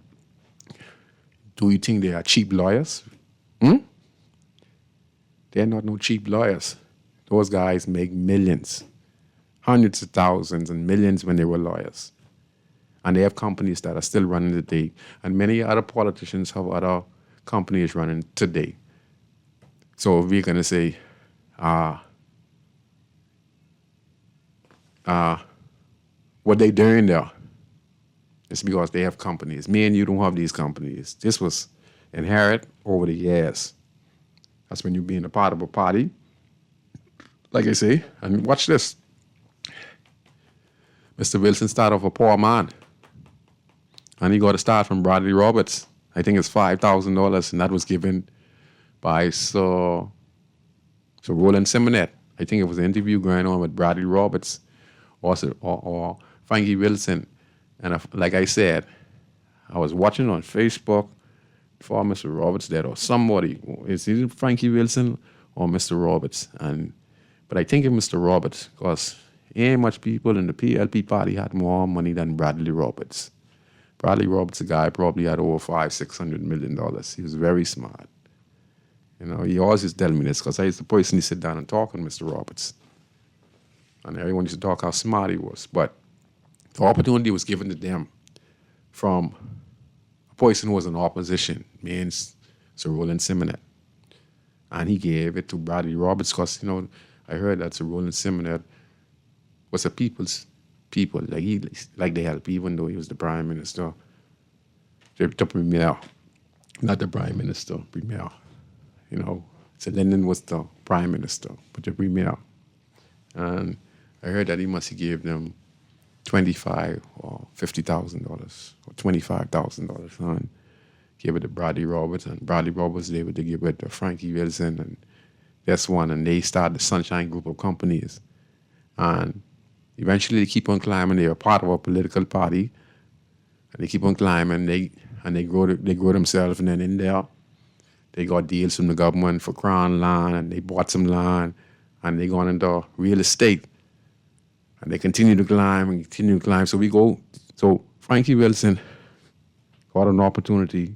Do you think they are cheap lawyers? They're not no cheap lawyers. Those guys make millions, hundreds of thousands and millions when they were lawyers. And they have companies that are still running today. And many other politicians have other companies running today. So if we're going to say, what they doing there, it's because they have companies. Me and you don't have these companies. This was inherited over the years. That's when you being a part of a party. Like I say, and watch this. Mr. Wilson started off a poor man. And he got a start from Bradley Roberts. I think it's $5,000, and that was given by Sir Roland Simonet. I think it was an interview going on with Bradley Roberts or Frankie Wilson. And like I said, I was watching on Facebook for Mr. Roberts there or somebody. Is it Frankie Wilson or Mr. Roberts? But I think it's Mr. Roberts because ain't much people in the PLP party had more money than Bradley Roberts. Bradley Roberts, a guy, probably had over $500-600 million. He was very smart. You know, he always used to tell me this because I used to personally sit down and talk with Mr. Roberts. And everyone used to talk how smart he was. But the opportunity was given to them from a person who was in opposition, means Sir Roland Simonet. And he gave it to Bradley Roberts because, you know, I heard that Sir Roland Simonet was a people's people. Like he like the help, even though he was the Prime Minister. The Premier, not the Prime Minister, Premier. You know, so Lyndon was the Prime Minister, but the Premier. And I heard that he must have gave them $25,000 or $50,000 or $25,000 and gave it to Bradley Roberts, and Bradley Roberts was able to give it to Frankie Wilson, and that's one, and they started the Sunshine Group of companies. And eventually they keep on climbing. They are part of a political party, and they keep on climbing. They grow themselves, and then in there they got deals from the government for crown land, and they bought some land, and they gone into real estate. And they continue to climb and continue to climb. So Frankie Wilson got an opportunity,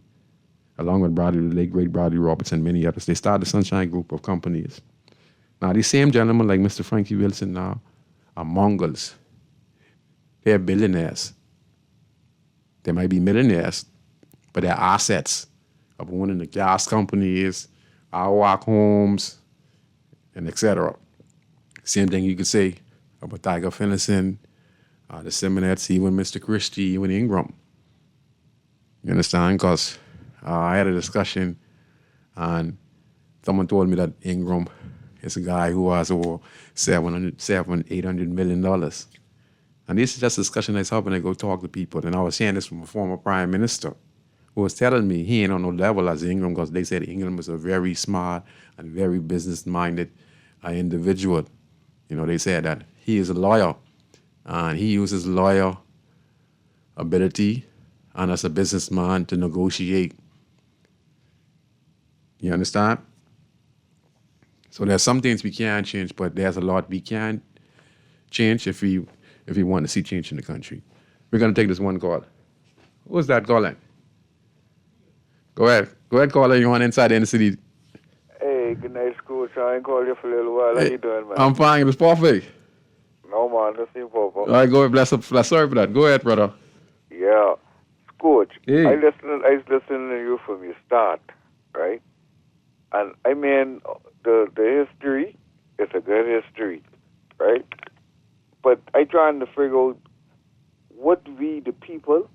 along with the late great Bradley Roberts and many others. They started the Sunshine Group of companies. Now, these same gentlemen, like Mr. Frankie Wilson now, are Mongols. They're billionaires. They might be millionaires, but their assets of owning the gas companies, Awak Homes, and etc. Same thing you could say about Tiger Finlayson, the Simonettes, even Mr. Christie, even Ingram. You understand? Because I had a discussion, and someone told me that Ingram is a guy who has over $800 million. And this is just a discussion I have when I go talk to people. And I was hearing this from a former prime minister who was telling me he ain't on no level as Ingram, because they said Ingram was a very smart and very business-minded individual. You know, they said that he is a lawyer, and he uses lawyer ability and as a businessman to negotiate. You understand? So there's some things we can't change, but there's a lot we can change if we want to see change in the country. We're going to take this one call. Who's that calling? Go ahead, caller. You're on Inside the City. Hey, good night, Scrooge. I ain't called you for a little while. How you doing, man? I'm fine. It's perfect. No, man. That's you, Papa. All right, go ahead. Sorry for that. Go ahead, brother. Yeah. Scrooge, Hey. I was listening to you from your start, right? And, I mean, the history is a good history, right? But I trying to figure out what we, the people,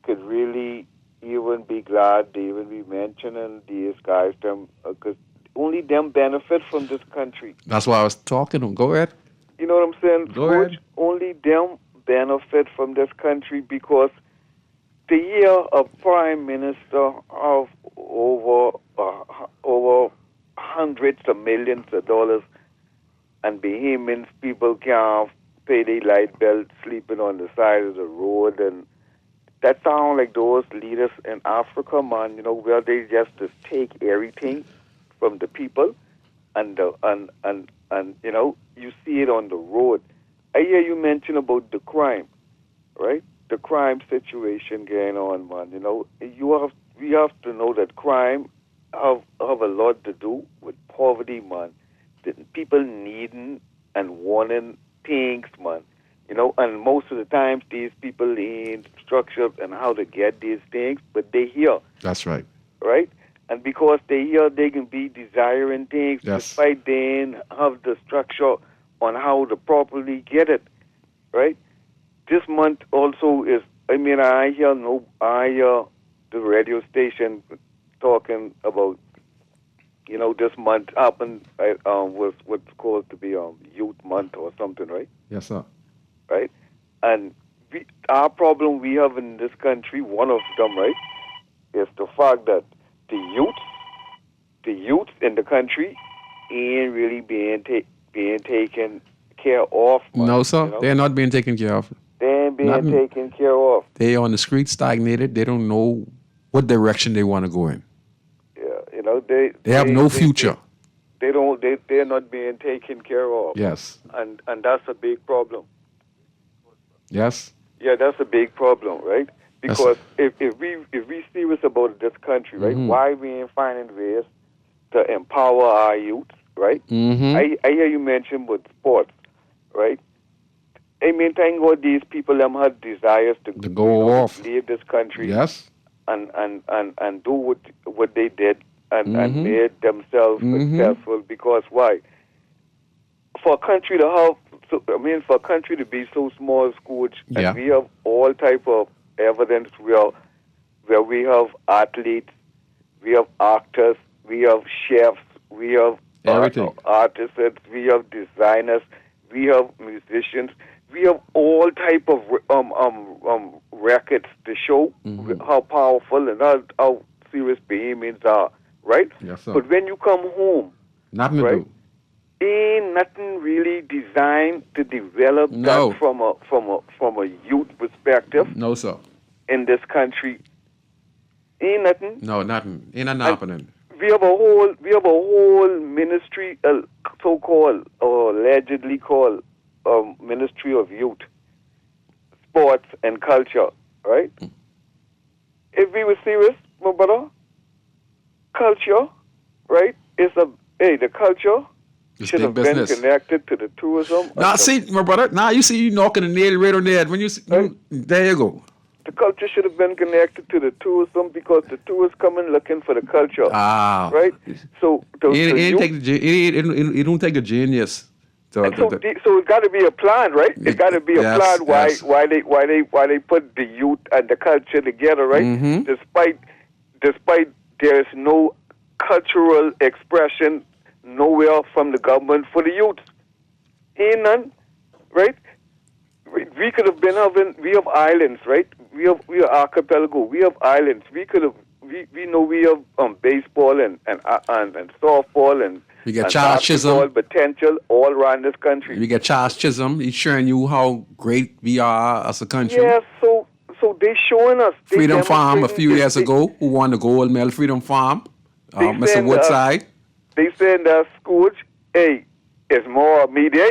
could really even be glad to even be mentioning these guys, because only them benefit from this country. That's why I was talking. Go ahead. You know what I'm saying? Go ahead. Only them benefit from this country, because the year of prime minister of over hundreds of millions of dollars, and Bahamians people can't pay their light bill, sleeping on the side of the road, and that sound like those leaders in Africa, man. You know, where they just take everything from the people, and you know, you see it on the road. I hear you mention about the crime, right? The crime situation going on, man. You know, we have to know that crime have a lot to do with poverty, man. The people needing and wanting things, man. You know, and most of the times these people ain't structured and how to get these things, but they hear. That's right. Right? And because they hear, they can be desiring things, Yes. despite they ain't have the structure on how to properly get it. Right? This month also is, I mean, I hear the radio station talking about, you know, this month happened was what's called to be Youth Month or something, right? Yes, sir. Right? And our problem we have in this country, one of them, right, is the fact that the youth in the country ain't really being taken care of. Man, No, sir. you know? They're not being taken care of. They ain't being taken care of. They on the street stagnated. They don't know what direction they want to go in. Yeah, you know, they have no future. They're not being taken care of. Yes. And that's a big problem. Yes. Yeah, that's a big problem, right? Because if we serious about this country, right, why we ain't finding ways to empower our youth, right? Mm-hmm. I hear you mention with sports, right? I mean, thank God these people had desires to go off, leave this country, yes, and do what they did and made themselves successful. Because why? For a country to have, for a country to be so small, Scrooge, and we have all type of evidence where we have athletes, we have actors, we have chefs, we have Everything. Artists, we have designers, we have musicians, we have all type of records to show how powerful and how serious Bahamians are, right? Yes, sir. But when you come home, Nothing to right, do. ain't nothing really designed to develop No. that from a youth perspective No, sir. in this country. Ain't nothing. No, nothing. Ain't nothing happening. We have a whole ministry, so-called or allegedly called Ministry of Youth, Sports and Culture, right? If we were serious, my brother, culture, right? The culture It's should big have business. been connected to the tourism. Now, see, my brother, now you see you knocking the nail right on the head. When you, Right. there you go. The culture should have been connected to the tourism because the tourists come in looking for the culture, Ah. right? So It don't take a genius. so it got to be a plan, right? It got to be a Yes, plan yes. why they put the youth and the culture together, right? Mhm. Despite there is no cultural expression nowhere from the government for the youth. Ain't none, right? We could have been having. We have islands, right? We are archipelago. We have islands. We could have. We know we have baseball and softball and We get and Charles basketball Chisholm. potential all around this country. We get Charles Chisholm. He's showing you how great we are as a country. Yeah, so they showing us. They Freedom Farm a demonstrating few this- years ago, who won the gold medal. Freedom Farm, They Mr. send, Woodside. They saying that Scrooge, hey, it's more media,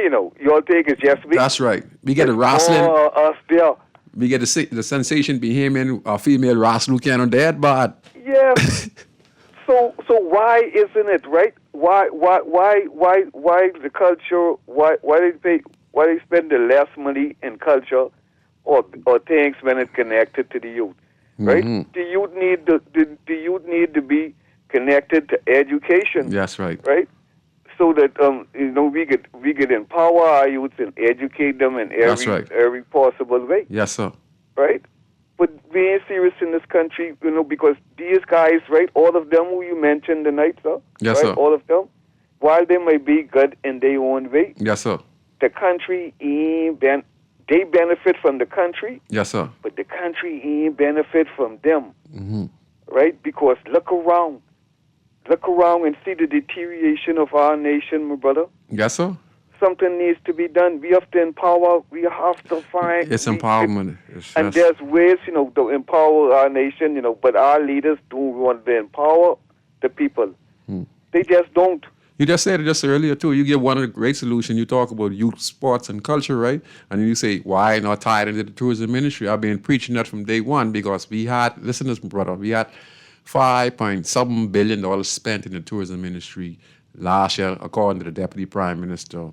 Your take is just me. That's right. We get a It's wrestling. more us there. We get the sensation Bahamian female wrestler can dead, but Yeah. so why isn't it right? Why the culture? Why they spend the less money in culture or things when it's connected to the youth, right? Mhm. The youth need to be connected to education, that's right. right? So that we could empower our youth and educate them in That's right. every possible way, Yes, sir. right? But we ain't serious in this country, because these guys, right, all of them who you mentioned tonight, sir, Yes, right, sir. all of them, while they might be good in their own way, Yes, sir. the country they benefit from the country, Yes, sir. but the country ain't benefit from them, Mm-hmm. right? Because look around and see the deterioration of our nation, my brother. Yes, sir. Something needs to be done. We have to empower. We have to find. It's empowerment. And there's ways, to empower our nation, but our leaders don't want to empower the people. They just don't. You just said it just earlier too. You give one of the great solutions. You talk about youth, sports, and culture, right? And you say, why not tie it into the tourism ministry? I've been preaching that from day one because we had, listen to this, brother, we had $5.7 billion spent in the tourism ministry last year, according to the Deputy Prime Minister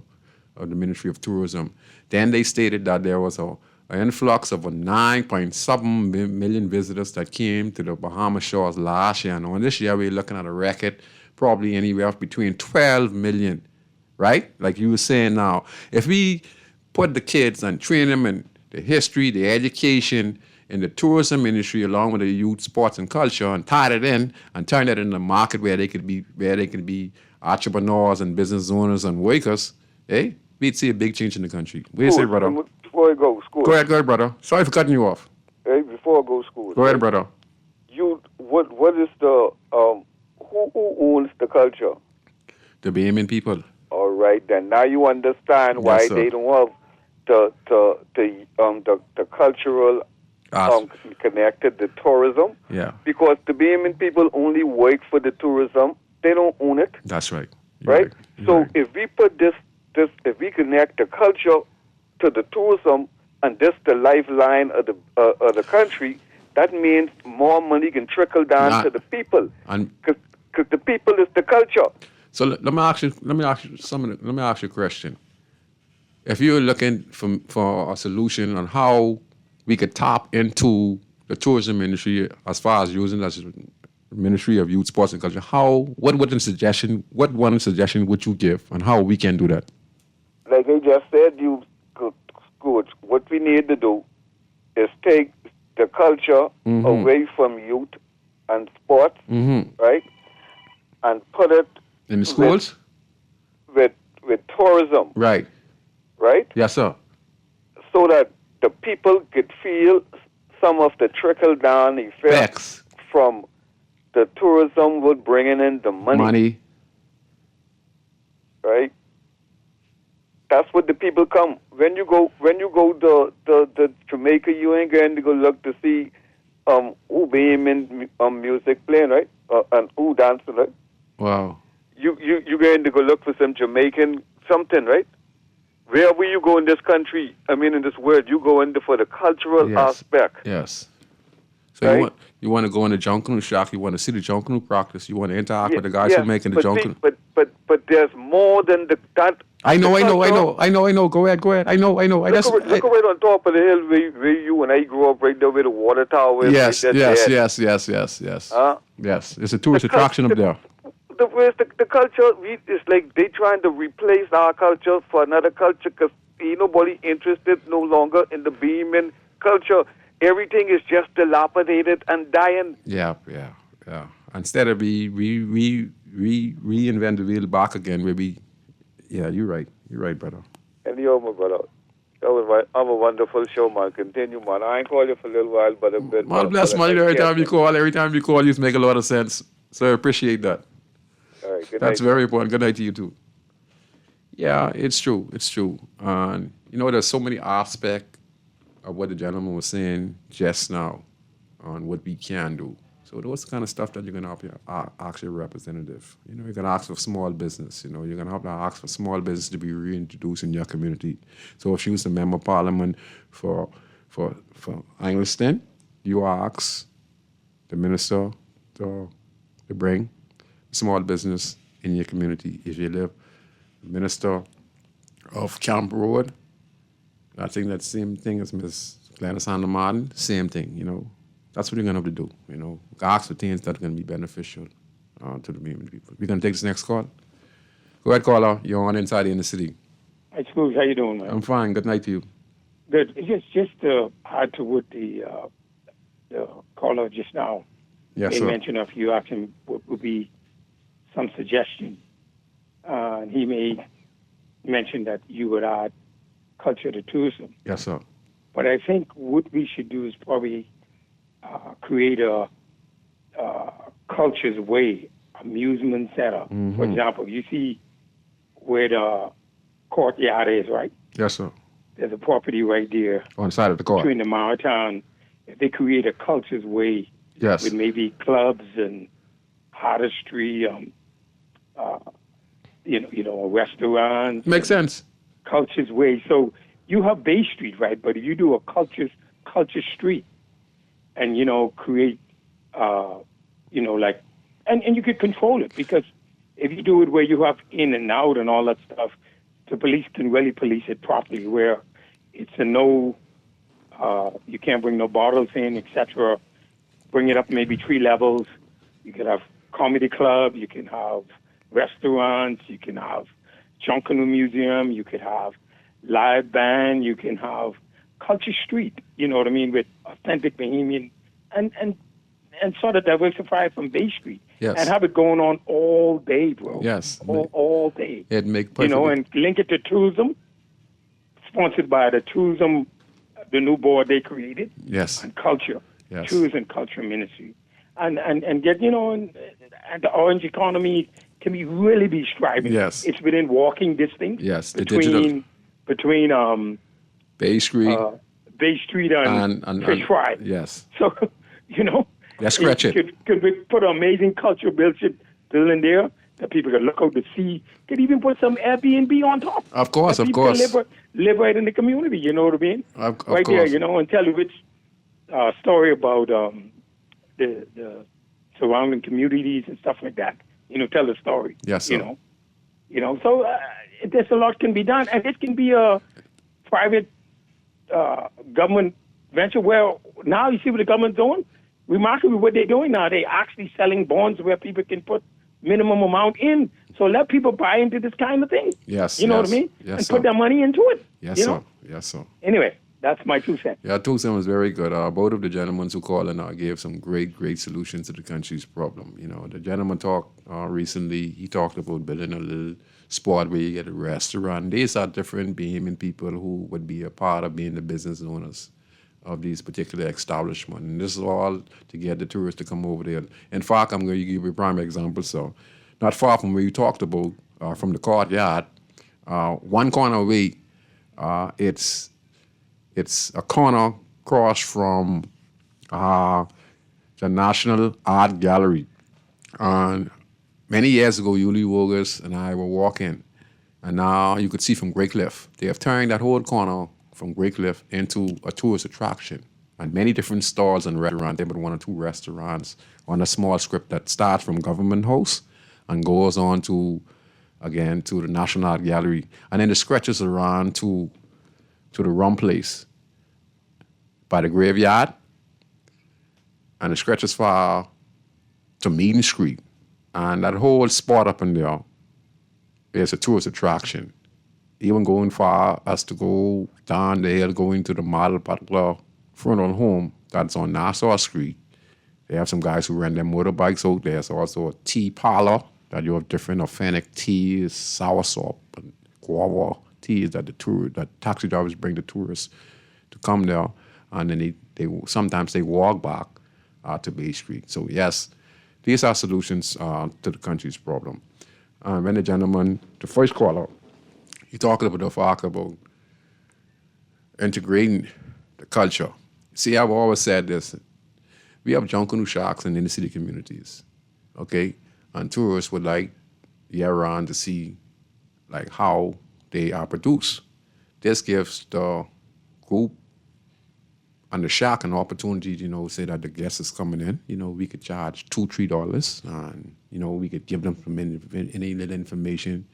of the Ministry of Tourism. Then they stated that there was an influx of 9.7 million visitors that came to the Bahamas shores last year. And on this year, we're looking at a record probably anywhere between 12 million, right? Like you were saying now. If we put the kids and train them in the history, the education, in the tourism industry, along with the youth, sports, and culture, and tied it in and turned it into a market where they could be entrepreneurs and business owners and workers, we'd see a big change in the country. What do you say, brother? Before I go, school. Go ahead, brother. Sorry for cutting you off. Hey, before I go, school. Go ahead, brother. What is the who owns the culture? The Bahamian people. All right, then now you understand why Yes, sir. they don't have the cultural connected to tourism. Yeah, Because the Bahamian people only work for the tourism; they don't own it, that's right. You're right? You're So right. if we put if we connect the culture to the tourism, and this the lifeline of the country, that means more money can trickle down to the people, And because the people is the culture. so let me ask you a question. If you're looking for a solution on how we could tap into the tourism industry as far as using it as a Ministry of Youth, Sports, and Culture, what one suggestion would you give on how we can do that? Like I just said, Scrooge, what we need to do is take the culture away from youth and sports, Mm-hmm. right, and put it In the schools? with tourism, Right. right? Yes, sir. So that the people could feel some of the trickle down effect Facts. from the tourism would bringing in the money, right? That's what the people come. When you go to Jamaica, you ain't going to go look to see who Bahamian music playing, right? And who dancing, right? Wow. You going to go look for some Jamaican something, right? Wherever you go in this country, I mean in this world, you go in for the cultural aspect. Yes. So right? you want to go in the Junkanoo Shack, you want to see the Junkanoo practice, you want to interact with the guys who making the Junkanoo. But there's more than that. I know. Go ahead. I know. Look right on top of the hill where you and I grew up, right there where the water tower is. Yes. Huh? Yes. It's a tourist attraction up there. The culture, it's like they trying to replace our culture for another culture because ain't nobody interested no longer in the Bahamian culture. Everything is just dilapidated and dying. Yeah. Instead of we reinvent the wheel back again, where we, you're right, brother. And you, my brother. I'm a wonderful show, man. Continue, man. I ain't call you for a little while, but a bit. Man, bless man. Every time you call, you make a lot of sense. So I appreciate that. All right, good That's night. very important. Good night to you too. Yeah, it's true. And there's so many aspects of what the gentleman was saying just now on what we can do. So those kind of stuff that you're going to ask your representative. You're going to ask for small business. You're going to have to ask for small business to be reintroduced in your community. So if she was a member of parliament for Angleton, you ask the minister to bring small business in your community. If you live minister of Camp Road, I think that same thing as Ms. Gladys Handler Martin, same thing, That's what you're going to have to do, Ask for things that are going to be beneficial to the Bahamian people. We're going to take this next call. Go ahead, caller. You're on Inside in the City. Hey, Scrooge, how you doing, man? I'm fine. Good night to you. Good. Just to add to what the caller just now Yes, made sir. mention of, you asked him what would be some suggestion. He made mention that you would add culture to tourism. Yes, sir. But I think what we should do is probably create a culture's way amusement center. Mm-hmm. For example, you see where the courtyard is, right? Yes, sir. There's a property right there On the side of the car. between the Maritime. If they create a culture's way Yes. with maybe clubs and artistry, restaurants. Makes sense. Culture's way. So you have Bay Street, right? But if you do a culture street, and create, and you could control it, because if you do it where you have in and out and all that stuff, the police can really police it properly. Where it's a no, you can't bring no bottles in, etc. Bring it up maybe 3 levels. You could have comedy club. You can have restaurants. You can have Junkanoo Museum. You could have live band. You can have culture street. You know what I mean, with authentic Bahamian, and sort of diversify from Bay Street. Yes. And have it going on all day, bro. Yes. All day. It'd make perfect. And link it to tourism, sponsored by the tourism, the new board they created. Yes. And culture. Yes. Tourism Culture Ministry. And get, and the orange economy can really be striving. Yes. It's within walking distance. Yes. The Between Bay Street. Bay Street and Fish Fry. Yes. So, Let's scratch it. Could we put an amazing cultural building there that people could look out to see? Could even put some Airbnb on top. Of course. People can live right in the community, you know what I mean? Of right course. there, and tell you which story about the surrounding communities and stuff like that. Tell the story. Yes, sir. So there's a lot can be done, and it can be a private government venture where now you see what the government's doing. Remarkably, what they're doing now, they're actually selling bonds where people can put minimum amount in. So let people buy into this kind of thing. Yes. You know what I mean? Yes, and sir. put their money into it. Yes, sir. Yes, sir. Anyway, That's my 2 cents. Yeah, 2 cents was very good. Both of the gentlemen who called in gave some great solutions to the country's problem. You know, the gentleman talked recently, he talked about building a little spot where you get a restaurant. These are different Bahamian people who would be a part of being the business owners of these particular establishments. And this is all to get the tourists to come over there. In fact, I'm going to give you a prime example. So, not far from where you talked about, from the courtyard, one corner away, it's a corner across from the National Art Gallery. And many years ago, Yuli Wogas and I were walking, and now you could see from Great Cliff. They have turned that whole corner from Great Cliff into a tourist attraction. And many different stalls and restaurants. They have 1 or 2 restaurants on a small strip that starts from Government House and goes on to, again, to the National Art Gallery. And then it stretches around to the Rum Place by the graveyard. And it stretches far to Meeting Street. And that whole spot up in there is a tourist attraction. Even going far as to go down the hill, going to the model butler funeral home that's on Nassau Street. They have some guys who rent their motorbikes out there. There's also a tea parlor that you have different authentic teas, soursop, and guava teas that that taxi drivers bring the tourists to come there. And then they sometimes they walk back to Bay Street. So yes, these are solutions to the country's problem. When the gentleman, the first caller, he talked about integrating the culture. See, I've always said this. We have Junkanoo Sharks in inner city communities, okay? And tourists would like year-round to see like how they are produced. This gives the group and the shack an opportunity, say that the guest is coming in. We could charge $2, $3, and we could give them any little information.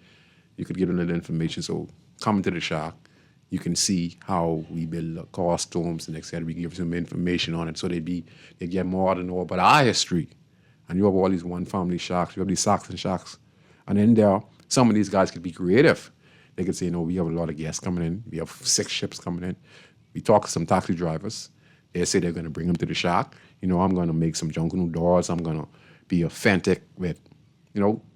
You could give them little information. So coming to the shack, you can see how we build the costumes and etc. We give them information on it, so they get more to know about our history. And you have all these one family shacks. You have these Saxon shacks, and in there, some of these guys could be creative. They could say, we have a lot of guests coming in. We have 6 ships coming in. We talk to some taxi drivers. They say they're going to bring them to the shack. I'm going to make some Junkanoo doors. I'm going to be authentic with,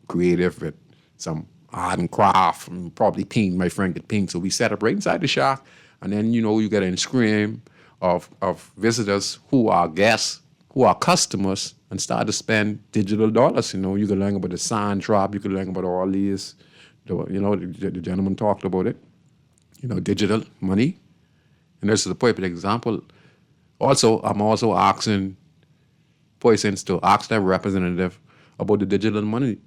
creative with some art and craft, and probably paint. My friend could paint. So we set up right inside the shack. And then, you get a stream of visitors who are guests, who are customers, and start to spend digital dollars. You can learn about the sign drop. You can learn about all these. The gentleman talked about it. Digital money. And this is a perfect example. Also, I'm also asking persons to ask their representative about the digital money.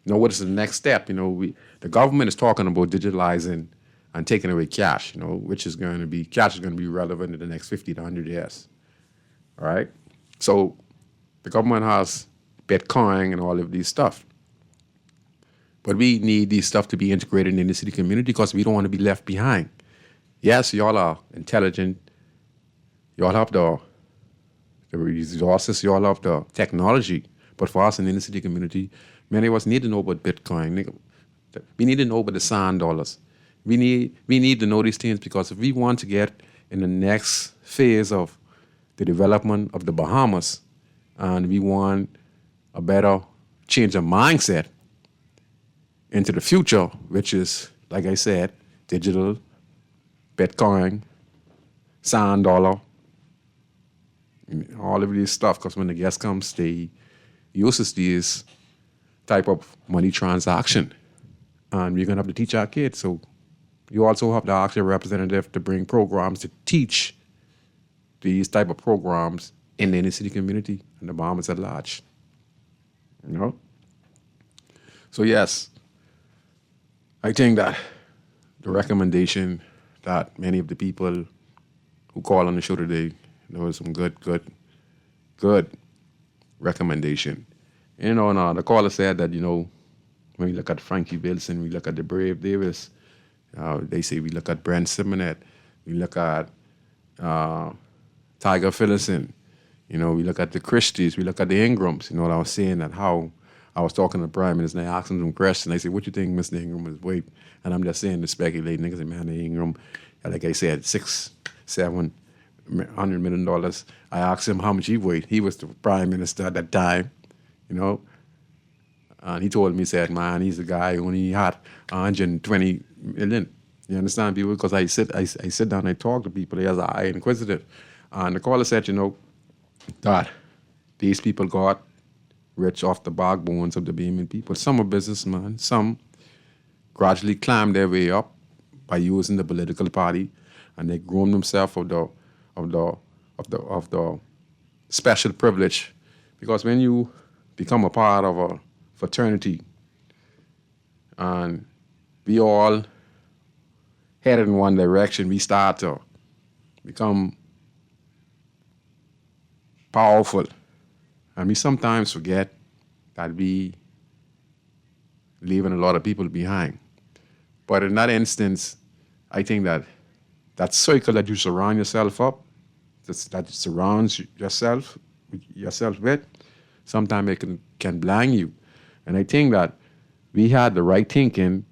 What is the next step? The government is talking about digitalizing and taking away cash, which is going to be relevant in the next 50 to 100 years. All right? So the government has Bitcoin and all of these stuff. But we need these stuff to be integrated in the city community because we don't want to be left behind. Yes, y'all are intelligent. Y'all have the resources. Y'all have the technology. But for us in the inner city community, many of us need to know about Bitcoin. We need to know about the sand dollars. We need to know these things because if we want to get in the next phase of the development of the Bahamas and we want a better change of mindset into the future, which is, like I said, digital, Bitcoin, sand dollar, all of these stuff, because when the guest comes, they uses these type of money transaction. And we're going to have to teach our kids. So you also have to ask your representative to bring programs to teach these type of programs in the inner city community and the Bahamas at large. So yes, I think that the recommendation that many of the people who call on the show today, there was some good recommendation. And the caller said that, when we look at Frankie Wilson, we look at the Brave Davis, they say we look at Brent Simonet, we look at Tiger Phillison, we look at the Christies, we look at the Ingrams. I was saying that how I was talking to the Prime Minister and I asked him some questions. They said, what you think Mr. Ingram is weight? And I'm just saying to speculate. Niggas say, man, the Ingram, like I said, $600-700 million. I asked him how much he weighed. He was the prime minister at that time, you know. And he told me, said, man, he's the guy who only had 120 million. You understand, people? Because I sit down and I talk to people. He has an eye inquisitive. And the caller said, you know, that these people got rich off the backbones of the Bahamian people. Some are businessmen. Some gradually climbed their way up by using the political party, and they groomed themselves of the special privilege. Because when you become a part of a fraternity, and we all headed in one direction, we start to become powerful. And we sometimes forget that we leaving a lot of people behind. But in that instance, I think that that circle that you surround yourself up, that surrounds yourself with, sometimes it can blind you. And I think that we had the right thinking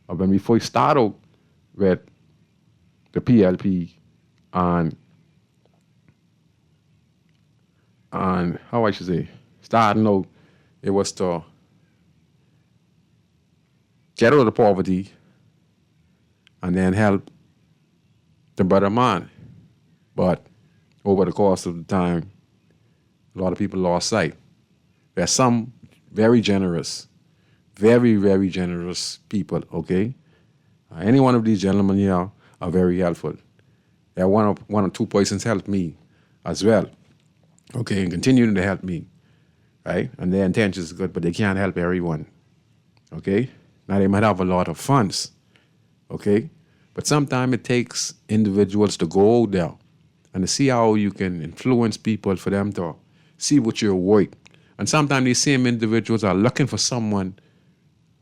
of when we first started with the PLP and how I should say, starting out, it was to get out of poverty and then help the brother man. But over the course of the time, a lot of people lost sight. There are some very generous, very, very generous people, okay? Any one of these gentlemen here are very helpful. There are one or two persons helped me as well, okay, and continuing to help me, right? And their intentions are good, but they can't help everyone, okay? Now, they might have a lot of funds, okay? But sometimes it takes individuals to go out there and to see how you can influence people for them to see what you're worth. And sometimes these same individuals are looking for someone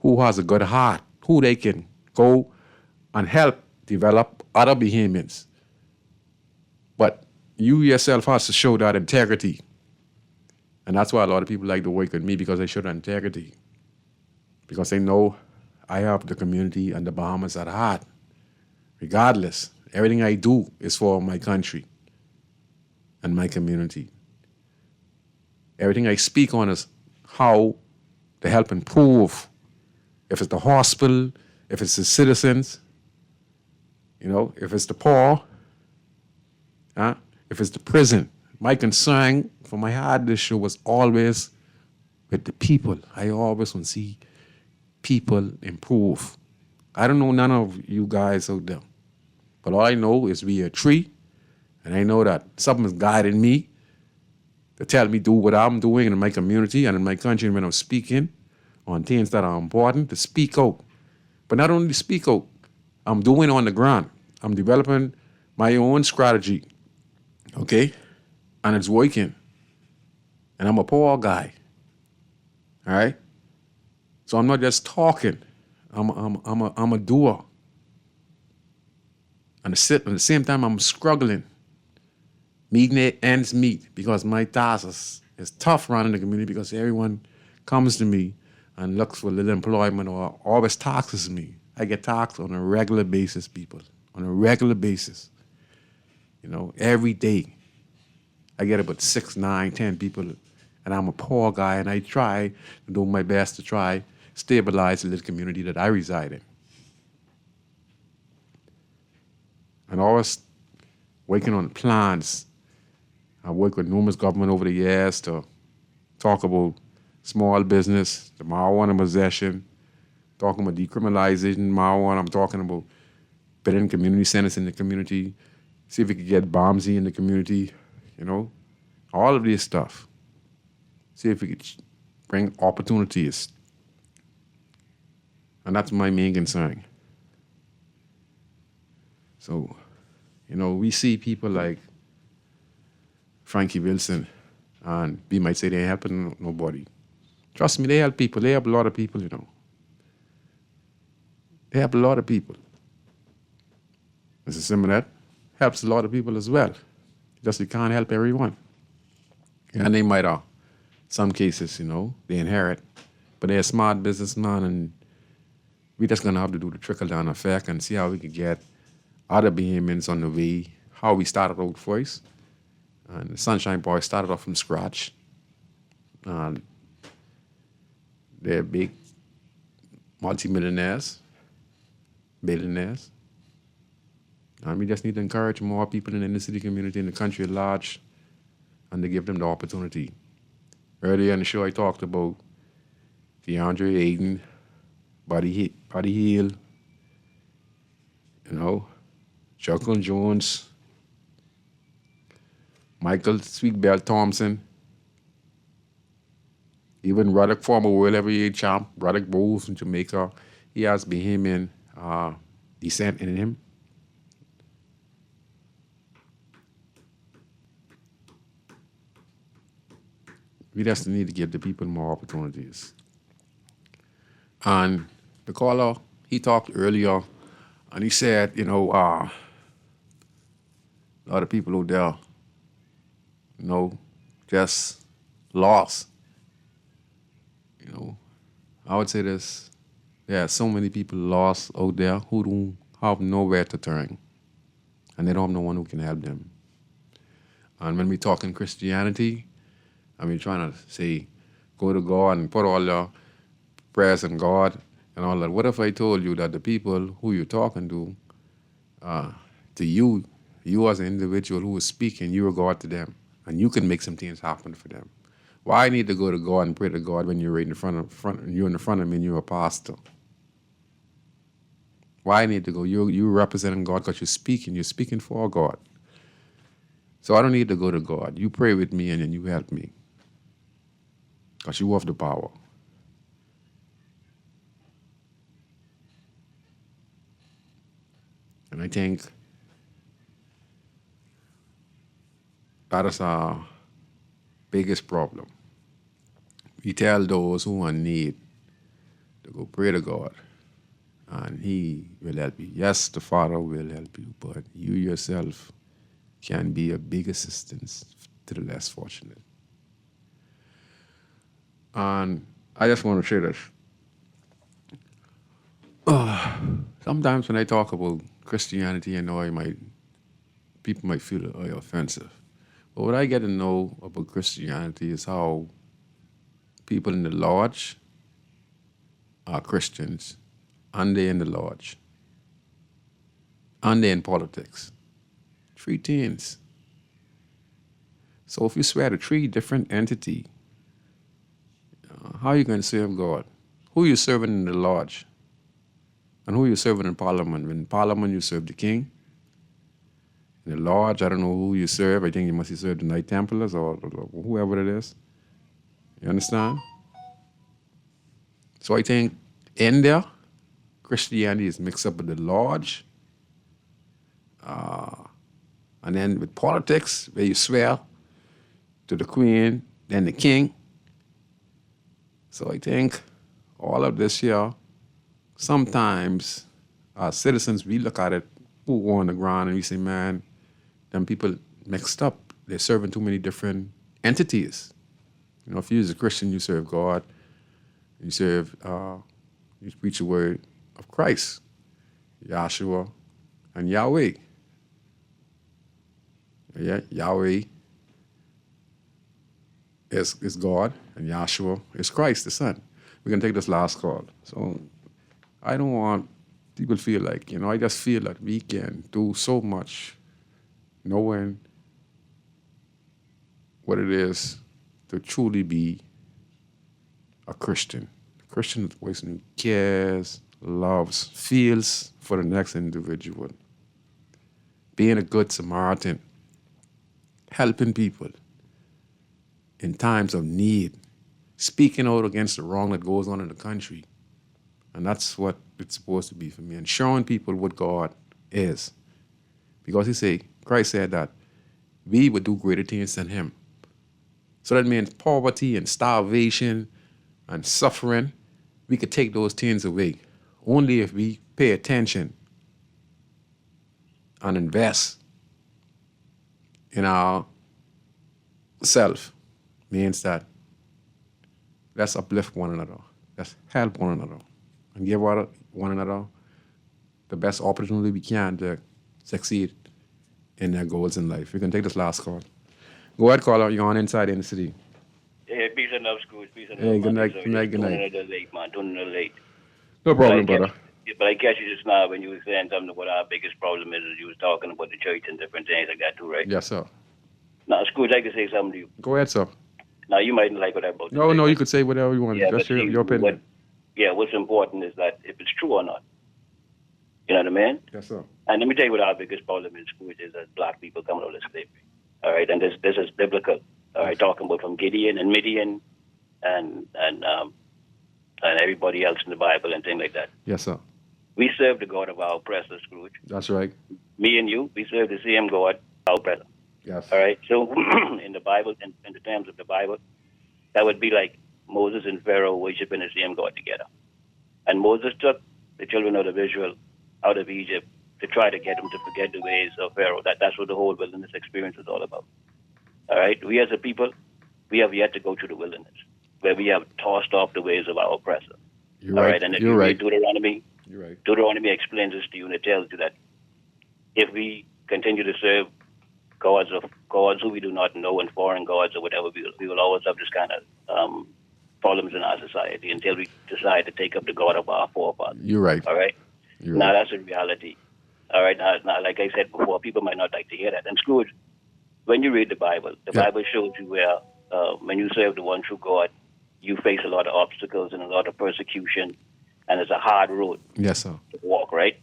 who has a good heart, who they can go and help develop other Bahamians. But you yourself has to show that integrity. And that's why a lot of people like to work with me, because they show that integrity. Because they know I have the community and the Bahamas at heart. Regardless, everything I do is for my country and my community. Everything I speak on is how to help improve. If it's the hospital, if it's the citizens, you know, if it's the poor, if it's the prison. My concern for my heart this show was always with the people. I always want to see people improve. I don't know none of you guys out there, but all I know is we are a tree, and I know that something's guiding me to tell me do what I'm doing in my community and in my country when I'm speaking on things that are important, to speak out. But not only speak out, I'm doing on the ground. I'm developing my own strategy, okay? And it's working. And I'm a poor guy, all right? So I'm not just talking. I'm a doer. And at the same time, I'm struggling, meeting ends meet, because my task is tough running the community, because everyone comes to me and looks for a little employment or always taxes me. I get taxed on a regular basis, people, on a regular basis. You know, every day. I get about 6, 9, 10 people, and I'm a poor guy, and I try to do my best to try stabilize the little community that I reside in. And always working on plans. I work with numerous government over the years to talk about small business, the marijuana possession, talking about decriminalization marijuana. I'm talking about building community centers in the community, see if we could get Bombsy in the community, you know, all of this stuff. See if we could bring opportunities. And that's my main concern. So, you know, we see people like Frankie Wilson, and we might say they ain't helping nobody. Trust me, they help people. They help a lot of people, you know. They help a lot of people. Mr. Simonet helps a lot of people as well. Just you can't help everyone. And they might have, some cases, you know, they inherit. But they're a smart businessman, and we're just going to have to do the trickle-down effect and see how we can get other Bahamians on the way, how we started out first. And the Sunshine Boys started off from scratch. And they're big multimillionaires, billionaires. And we just need to encourage more people in the inner city community, in the country at large, and to give them the opportunity. Earlier in the show, I talked about DeAndre Ayton, Buddy Hield, Chuckle Jones, Michael Sweetbell Thompson, even Roderick, former world heavyweight champ, Roderick Bowles from Jamaica. He has Bahamian descent in him. We just need to give the people more opportunities. And the caller, he talked earlier, and he said, a lot of people out there, just lost. I would say this, there are so many people lost out there who don't have nowhere to turn, and they don't have no one who can help them. And when we talk in Christianity, trying to say, go to God and put all your prayers in God and all that. What if I told you that the people who you're talking to you as an individual who is speaking, you are God to them, and you can make some things happen for them? Why I need to go to God and pray to God when you're right in front of me and you're a pastor? Why I need to go? You're representing God because you're speaking for God. So I don't need to go to God. You pray with me and then you help me, because you have the power. And I think that is our biggest problem. We tell those who are in need to go pray to God, and He will help you. Yes, the Father will help you, but you yourself can be a big assistance to the less fortunate. And I just want to share this. Sometimes when I talk about Christianity, I know people might feel offensive. But what I get to know about Christianity is how people in the lodge are Christians, and they're in the lodge, and they're in politics. 3 things. So if you swear to 3 different entities, how are you going to serve God? Who are you serving in the lodge? And who are you serving in Parliament? In Parliament, you serve the king. In the lodge, I don't know who you serve. I think you must serve the Knight Templars or whoever it is. You understand? So I think in there, Christianity is mixed up with the lodge. And then with politics, where you swear to the queen, then the king. So I think all of this here, sometimes as citizens, we look at it, who go on the ground, and we say, man, them people mixed up. They're serving too many different entities. If you're a Christian, you serve God. You preach the word of Christ, Yahshua, and Yahweh. Yeah, Yahweh is God, and Yahshua is Christ, the Son. We're going to take this last call. So I don't want people to feel like, I just feel that we can do so much knowing what it is to truly be a Christian. A Christian is a person who cares, loves, feels for the next individual. Being a good Samaritan, helping people in times of need, speaking out against the wrong that goes on in the country. And that's what it's supposed to be for me, and showing people what God is. Because Christ said that we would do greater things than Him. So that means poverty and starvation and suffering, we could take those things away only if we pay attention and invest in our self. Means that let's uplift one another, let's help one another, and give one another the best opportunity we can to succeed in their goals in life. We can take this last call. Go ahead, caller. You're on Inside in the City. Hey, peace and love, Scrooge. Peace and love. Hey, good man. night, Sorry, good night, just good tuning night. in a little late, man. Tuning in a little late. No problem, brother. But I catch you just now when you were saying something about our biggest problem is you was talking about the church and different things like that too, right? Yes, sir. Now, Scrooge, I can say something to you. Go ahead, sir. Now, you mightn't like what I'm about to No, say. no, but- you could say whatever you want. Yeah, Just but see, your opinion. what's important is that if it's true or not. You know what I mean? Yes, sir. And let me tell you what our biggest problem in Scrooge is as black people coming out of slavery. All right, and this is biblical. All right, talking about from Gideon and Midian and everybody else in the Bible and things like that. Yes, sir. We serve the God of our oppressor, Scrooge. That's right. Me and you, we serve the same God, our oppressor. Yes. All right. So in the Bible, in the terms of the Bible, that would be like Moses and Pharaoh worshiping the same God together. And Moses took the children of Israel out of Egypt to try to get them to forget the ways of Pharaoh. That's what the whole wilderness experience is all about. All right. We as a people, we have yet to go through the wilderness where we have tossed off the ways of our oppressor. You're All right. right. And if You're you right. read Deuteronomy, You're right. Deuteronomy explains this to you, and it tells you that if we continue to serve gods who we do not know and foreign gods or whatever, we will always have this kind of problems in our society until we decide to take up the God of our forefathers. You're right. All right? You're Now, right. that's a reality. All right? Now, like I said before, people might not like to hear that. And Scrooge, when you read the Bible Bible shows you where when you serve the one true God, you face a lot of obstacles and a lot of persecution, and it's a hard road Yes, sir. to walk, right?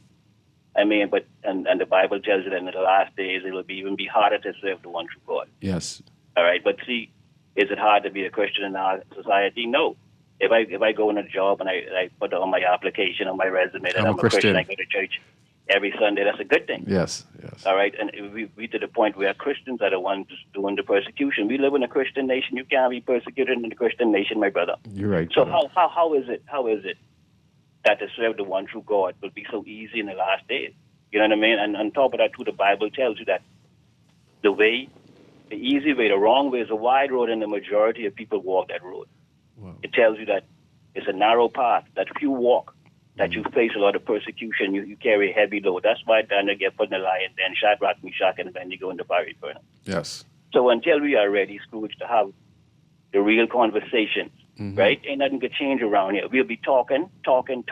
I mean, but and the Bible tells you that in the last days it will even be harder to serve the one true God. Yes. All right, but see, is it hard to be a Christian in our society? No. If I go in a job and I put on my application on my resume that I'm a Christian, I go to church every Sunday, that's a good thing. Yes. Yes. All right, and we to the point where Christians are the ones doing the persecution. We live in a Christian nation. You can't be persecuted in the Christian nation, my brother. You're right. So brother. how is it that to serve the one true God will be so easy in the last days? You know what I mean? And on top of that, too, the Bible tells you that the easy way, the wrong way is a wide road, and the majority of people walk that road. Wow. It tells you that it's a narrow path that few walk, that you face a lot of persecution, you carry a heavy load. That's why Daniel get put in the lion, then Shadrach, Meshach, and Abednego in the fiery furnace. Yes. So until we are ready, Scrooge, to have the real conversations, right? Ain't nothing could change around here. We'll be talking, and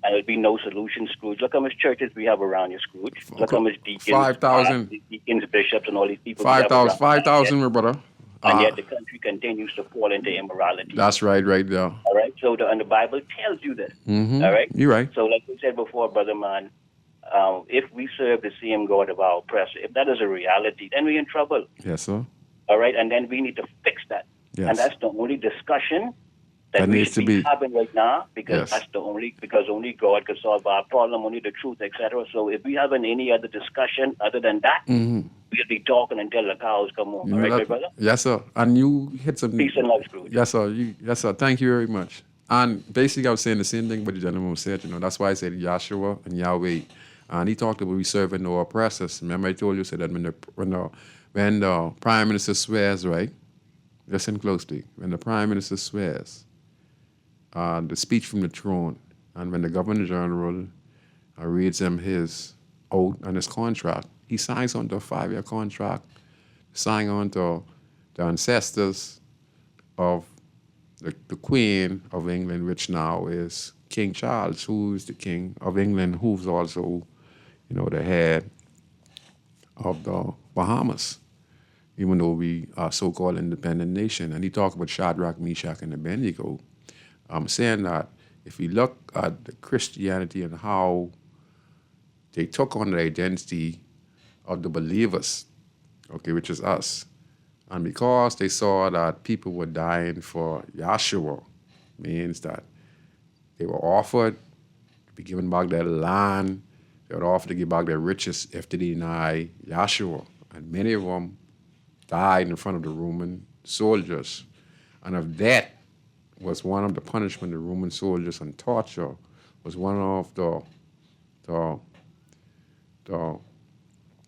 there'll be no solution, Scrooge. Look how much churches we have around here, Scrooge. Look how much deacons, 5,000. Deacons, bishops, and all these people. we have around. 5,000, my brother. And yet the country continues to fall into immorality. That's right there. All right? So and the Bible tells you this. All right? You're right. So like we said before, brother man, if we serve the same God of our oppressor, if that is a reality, then we're in trouble. Yes, sir. All right? And then we need to fix that. Yes. And that's the only discussion that That we needs should to be be- having right now, because Yes. that's because only God can solve our problem, only the truth, etc. So if we having any other discussion other than that, we'll be talking until the cows come home. You All know right, my that- brother? Yes, sir. And you hit some. Peace and love, Scrooge. Yes, sir. Yes, sir. Thank you very much. And basically, I was saying the same thing what the gentleman said. That's why I said Yahshua and Yahweh. And he talked about we serving no oppressors. Remember, I told you said that when the Prime Minister swears, right? Listen closely. When the Prime Minister swears, the speech from the throne, and when the Governor General reads him his oath and his contract, he signs on to a 5-year contract, signing on to the ancestors of the Queen of England, which now is King Charles, who is the King of England, who's also, the head of the Bahamas, even though we are so-called independent nation. And he talked about Shadrach, Meshach, and Abednego, saying that if we look at the Christianity and how they took on the identity of the believers, which is us, and because they saw that people were dying for Yahshua, means that they were offered to be given back their land, they were offered to give back their riches if they deny Yahshua. And many of them died in front of the Roman soldiers. And if that was one of the punishment the Roman soldiers and torture was one of the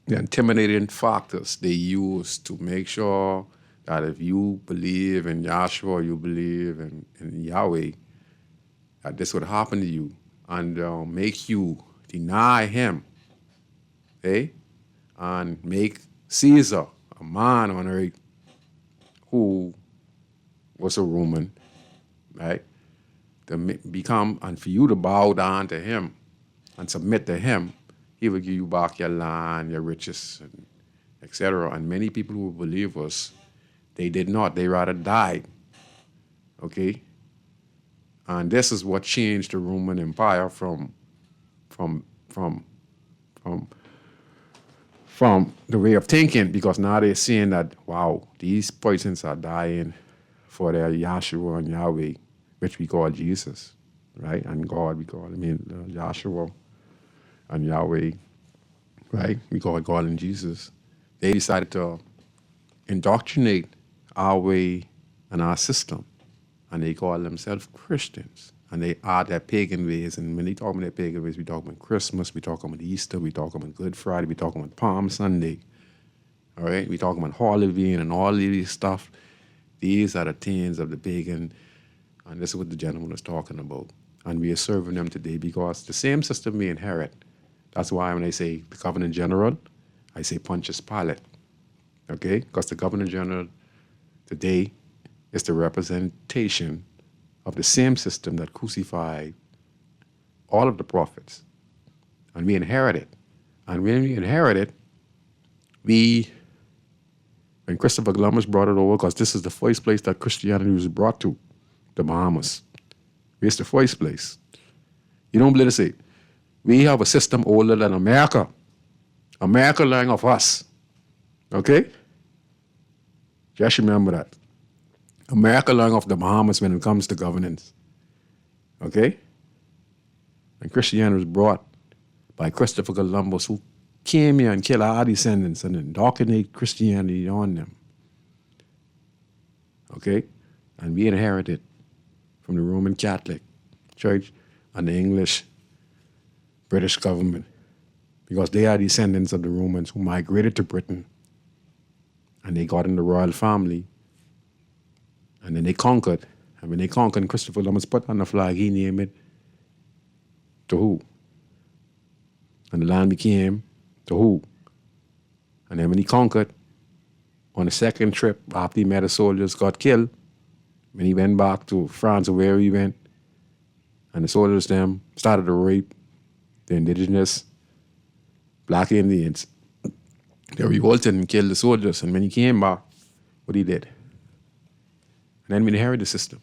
intimidating factors they used to make sure that if you believe in Yahshua, you believe in Yahweh, that this would happen to you and make you deny him okay, and make Caesar a man on earth who was a Roman, right? To become, and for you to bow down to him and submit to him, he will give you back your land, your riches, and etc. And many people who were believers, they did not. They rather died, okay? And this is what changed the Roman Empire from the way of thinking, because now they're seeing that, wow, these persons are dying for their Yahshua and Yahweh, which we call Jesus, right? And God, we call, Yahshua and Yahweh, right? We call God and Jesus. They decided to indoctrinate our way and our system, and they call themselves Christians. And they are their pagan ways. And when they talk about their pagan ways, we talk about Christmas, we talk about Easter, we talk about Good Friday, we talk about Palm Sunday. All right? We talk about Halloween and all of these stuff. These are the things of the pagan. And this is what the gentleman was talking about. And we are serving them today because the same system we inherit. That's why when I say the Governor General, I say Pontius Pilate. Okay? Because the Governor General today is the representation of the same system that crucified all of the prophets. And we inherit it. And when we inherit it, when Christopher Columbus brought it over, because this is the first place that Christianity was brought to, the Bahamas. It's the first place. You don't believe to say, we have a system older than America. America learning of us. Okay? Just remember that. America learning of the Bahamas when it comes to governance. Okay? And Christianity was brought by Christopher Columbus, who came here and killed our descendants and indoctrinated Christianity on them. Okay? And we inherited from the Roman Catholic Church and the English British government, because they are descendants of the Romans who migrated to Britain, and they got in the royal family. And then they conquered. And when they conquered, Christopher Columbus put on the flag, he named it to who? And the land became to who? And then when he conquered, on the second trip, after he met the soldiers, got killed, when he went back to France or where he went, and the soldiers them started to rape the indigenous black Indians. They revolted and killed the soldiers. And when he came back, what he did? And then we inherit the system.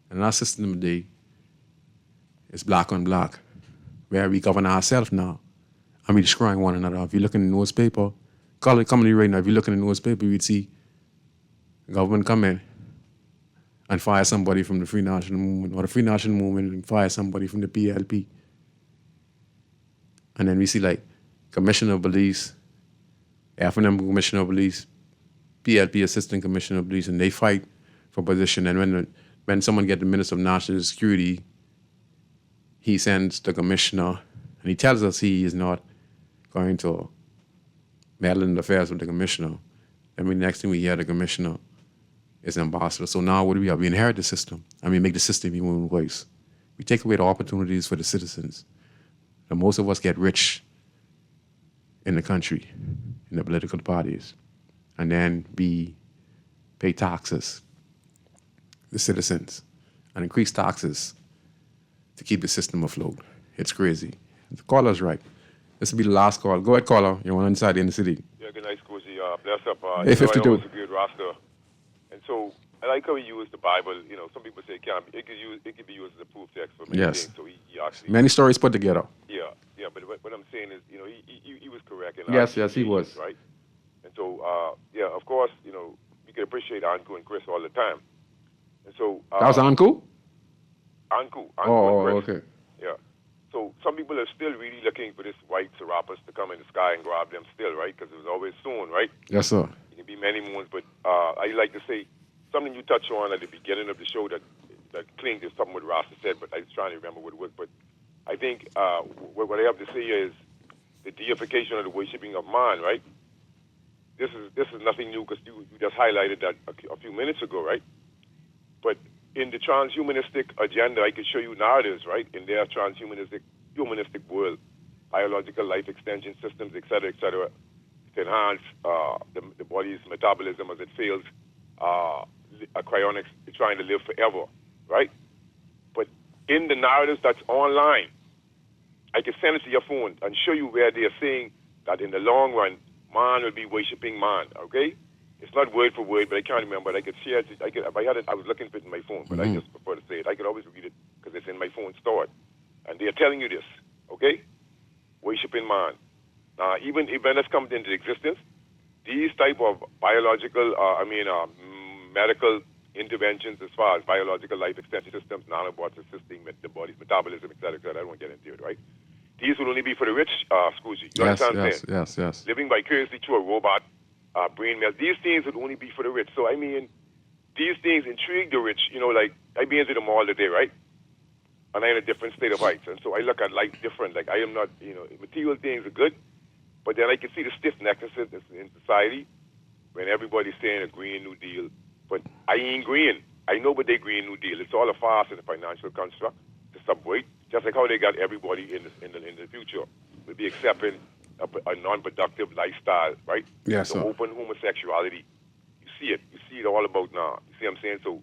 And our system today is black on black, where we govern ourselves now. And we destroying one another. If you look in the newspaper, call it comedy right now, if you look in the newspaper, you'd see the government come in and fire somebody from the Free National Movement, or the Free National Movement and fire somebody from the PLP. And then we see like Commissioner of Police, FNM Commissioner of Police, PLP Assistant Commissioner of Police, and they fight for position. And when someone gets the Minister of National Security, he sends the commissioner, and he tells us he is not going to meddle in the affairs with the commissioner. And the next thing we hear, the commissioner is ambassador. So now what do we have? We inherit the system, and we make the system even worse. We take away the opportunities for the citizens. And most of us get rich in the country, in the political parties. And then we pay taxes, the citizens, and increase taxes to keep the system afloat. It's crazy. The caller's right. This will be the last call. Go ahead, caller. You're on inside in the city. Yeah, good night, Scozy. Bless up. Hey, 52. I know it's a good roster. And so I like how he used the Bible. You know, some people say it could be used as a proof text for many things. So he actually... Many stories put together. Yeah, but what I'm saying is, you know, he was correct. And yes, he was. Right? And so, of course, you know, we can appreciate Anku and Chris all the time. And so... that was Anku? Anku oh, and Chris. Okay. Yeah. So some people are still really looking for this white Serapis to come in the sky and grab them still, right? Because it was always soon, right? Yes, sir. It can be many moons, but I like to say something you touched on at the beginning of the show that clings to something what Rasta said, but I was trying to remember what it was. But I think what I have to say is the deification of the worshiping of man, right? This is nothing new because you just highlighted that a few minutes ago, right? But in the transhumanistic agenda, I could show you narratives, right? In their humanistic world, biological life extension systems, et cetera, to enhance the body's metabolism as it fails cryonics, trying to live forever, right? But in the narratives that's online, I can send it to your phone and show you where they are saying that in the long run, man will be worshiping man, okay? It's not word for word, but I can't remember. I could share it. If I had it, I was looking for it in my phone, but I just prefer to say it. I could always read it because it's in my phone stored. And they are telling you this, okay? Worshiping man. Now, even when this comes into existence, these type of biological, medical interventions as far as biological life extension systems, nanobots assisting the body's metabolism, et cetera, et cetera. I don't want to get into it, right? These will only be for the rich, Scrooge. You understand what I'm saying? Yes. Living vicariously through a robot, brain melt. These things would only be for the rich. So, I mean, these things intrigue the rich. You know, like, I be into the mall today, right? And I'm in a different state of heights. And so I look at life different. Like, I am not, material things are good, but then I can see the stiff necklaces in society when everybody's saying a Green New Deal. But I ain't green. I know what they Green New Deal. It's all a farce and a financial construct to subvert, just like how they got everybody in the future. We'll be accepting a non-productive lifestyle, right? Yes, so sir. Open homosexuality. You see it. You see it all about now. You see what I'm saying? So,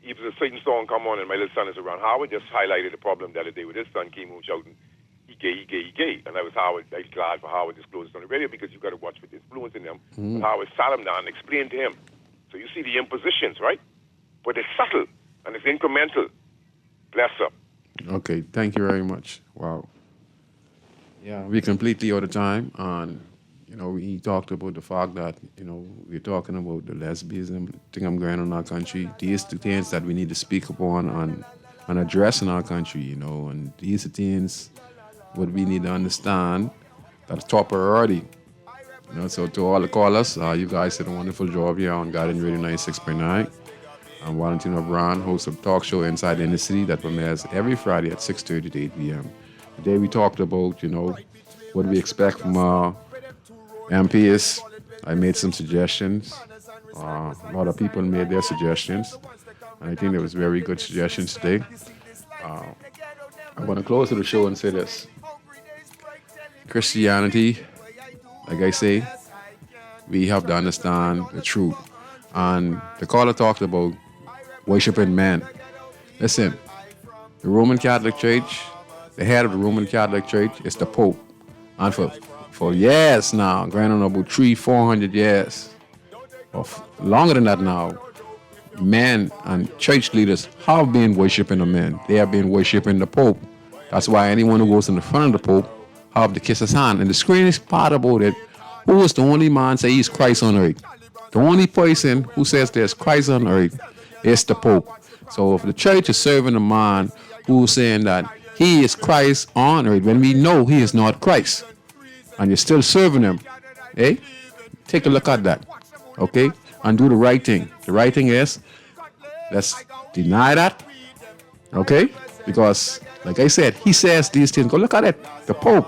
if a certain song come on and my little son is around, Howard just highlighted the problem the other day with his son came home shouting, he gay. And I was glad for Howard disclosed it on the radio because you got to watch what's influencing them. But Howard sat him down and explained to him. So you see the impositions, right? But it's subtle and it's incremental. Bless up. Okay, thank you very much. Wow. Yeah, we completely out of time. And, we talked about the fact that, we're talking about the lesbianism thing I'm going on in our country. These are the things that we need to speak upon and address in our country, and these are things what we need to understand that's top priority. So to all the callers, you guys did a wonderful job here on Guardian Radio 96.9. I'm Valentino Brown, host of talk show Inside the Inner City that premieres every Friday at 6:30 to 8 p.m. Today we talked about, what we expect from MPs. I made some suggestions. A lot of people made their suggestions. And I think there was very good suggestions today. I'm going to close the show and say this. Christianity, like I say, we have to understand the truth. And the caller talked about worshiping man. Listen, the Roman Catholic Church, the head of the Roman Catholic Church is the Pope. And for years now, going on about 300-400 years, or longer than that now, men and church leaders have been worshiping the men. They have been worshiping the Pope. That's why anyone who goes in the front of the Pope have to kiss his hand. And the strangest part about it, who is the only man say he's Christ on earth? The only person who says there's Christ on earth is the Pope. So if the church is serving a man who's saying that he is Christ on earth, when we know he is not Christ, and you're still serving him, take a look at that, okay? And do the right thing. The right thing is, let's deny that, okay? Because, like I said, he says these things. Go look at it. The Pope.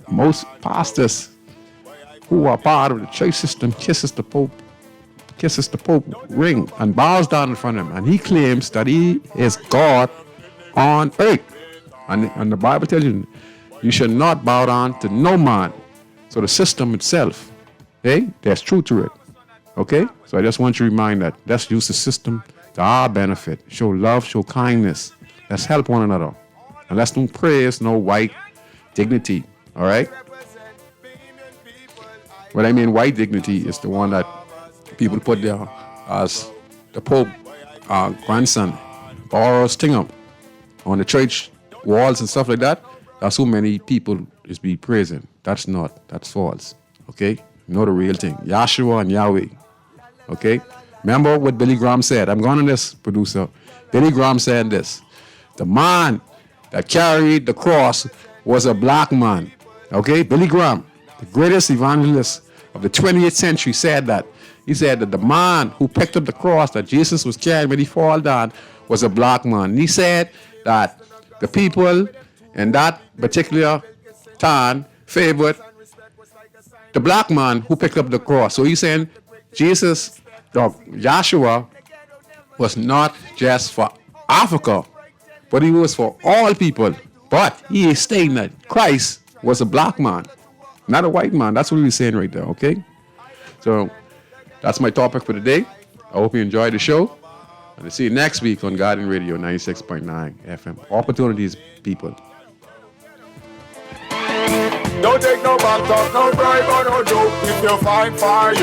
Most pastors who are part of the church system kisses the Pope ring and bows down in front of him. And he claims that he is God on earth. And the Bible tells you, you should not bow down to no man. So the system itself, there's truth to it. Okay? So I just want you to remind that. Let's use the system to our benefit. Show love, show kindness. Let's help one another. And let's do praise, no white dignity. All right? What I mean white dignity is the one that people put there as the Pope, grandson, Boris Tingham, on the church walls and stuff like that. That's who many people is be praising. That's false. Okay? Know the real thing. Yahshua and Yahweh. Okay? Remember what Billy Graham said. I'm going on this, producer. Billy Graham said this. The man that carried the cross was a black man. Okay? Billy Graham, the greatest evangelist of the 20th century, said that. He said that the man who picked up the cross that Jesus was carrying when he fell down was a black man. And he said that the people in that particular time favored the black man who picked up the cross. So he's saying Jesus, Yahshua, was not just for Africa, but he was for all people. But he is stating that Christ was a black man, not a white man. That's what he's saying right there, okay? So that's my topic for today. I hope you enjoyed the show. And I'll see you next week on Guardian Radio 96.9 FM. Opportunities, people. Don't take no back talk, no bribe or no joke. If you find fire,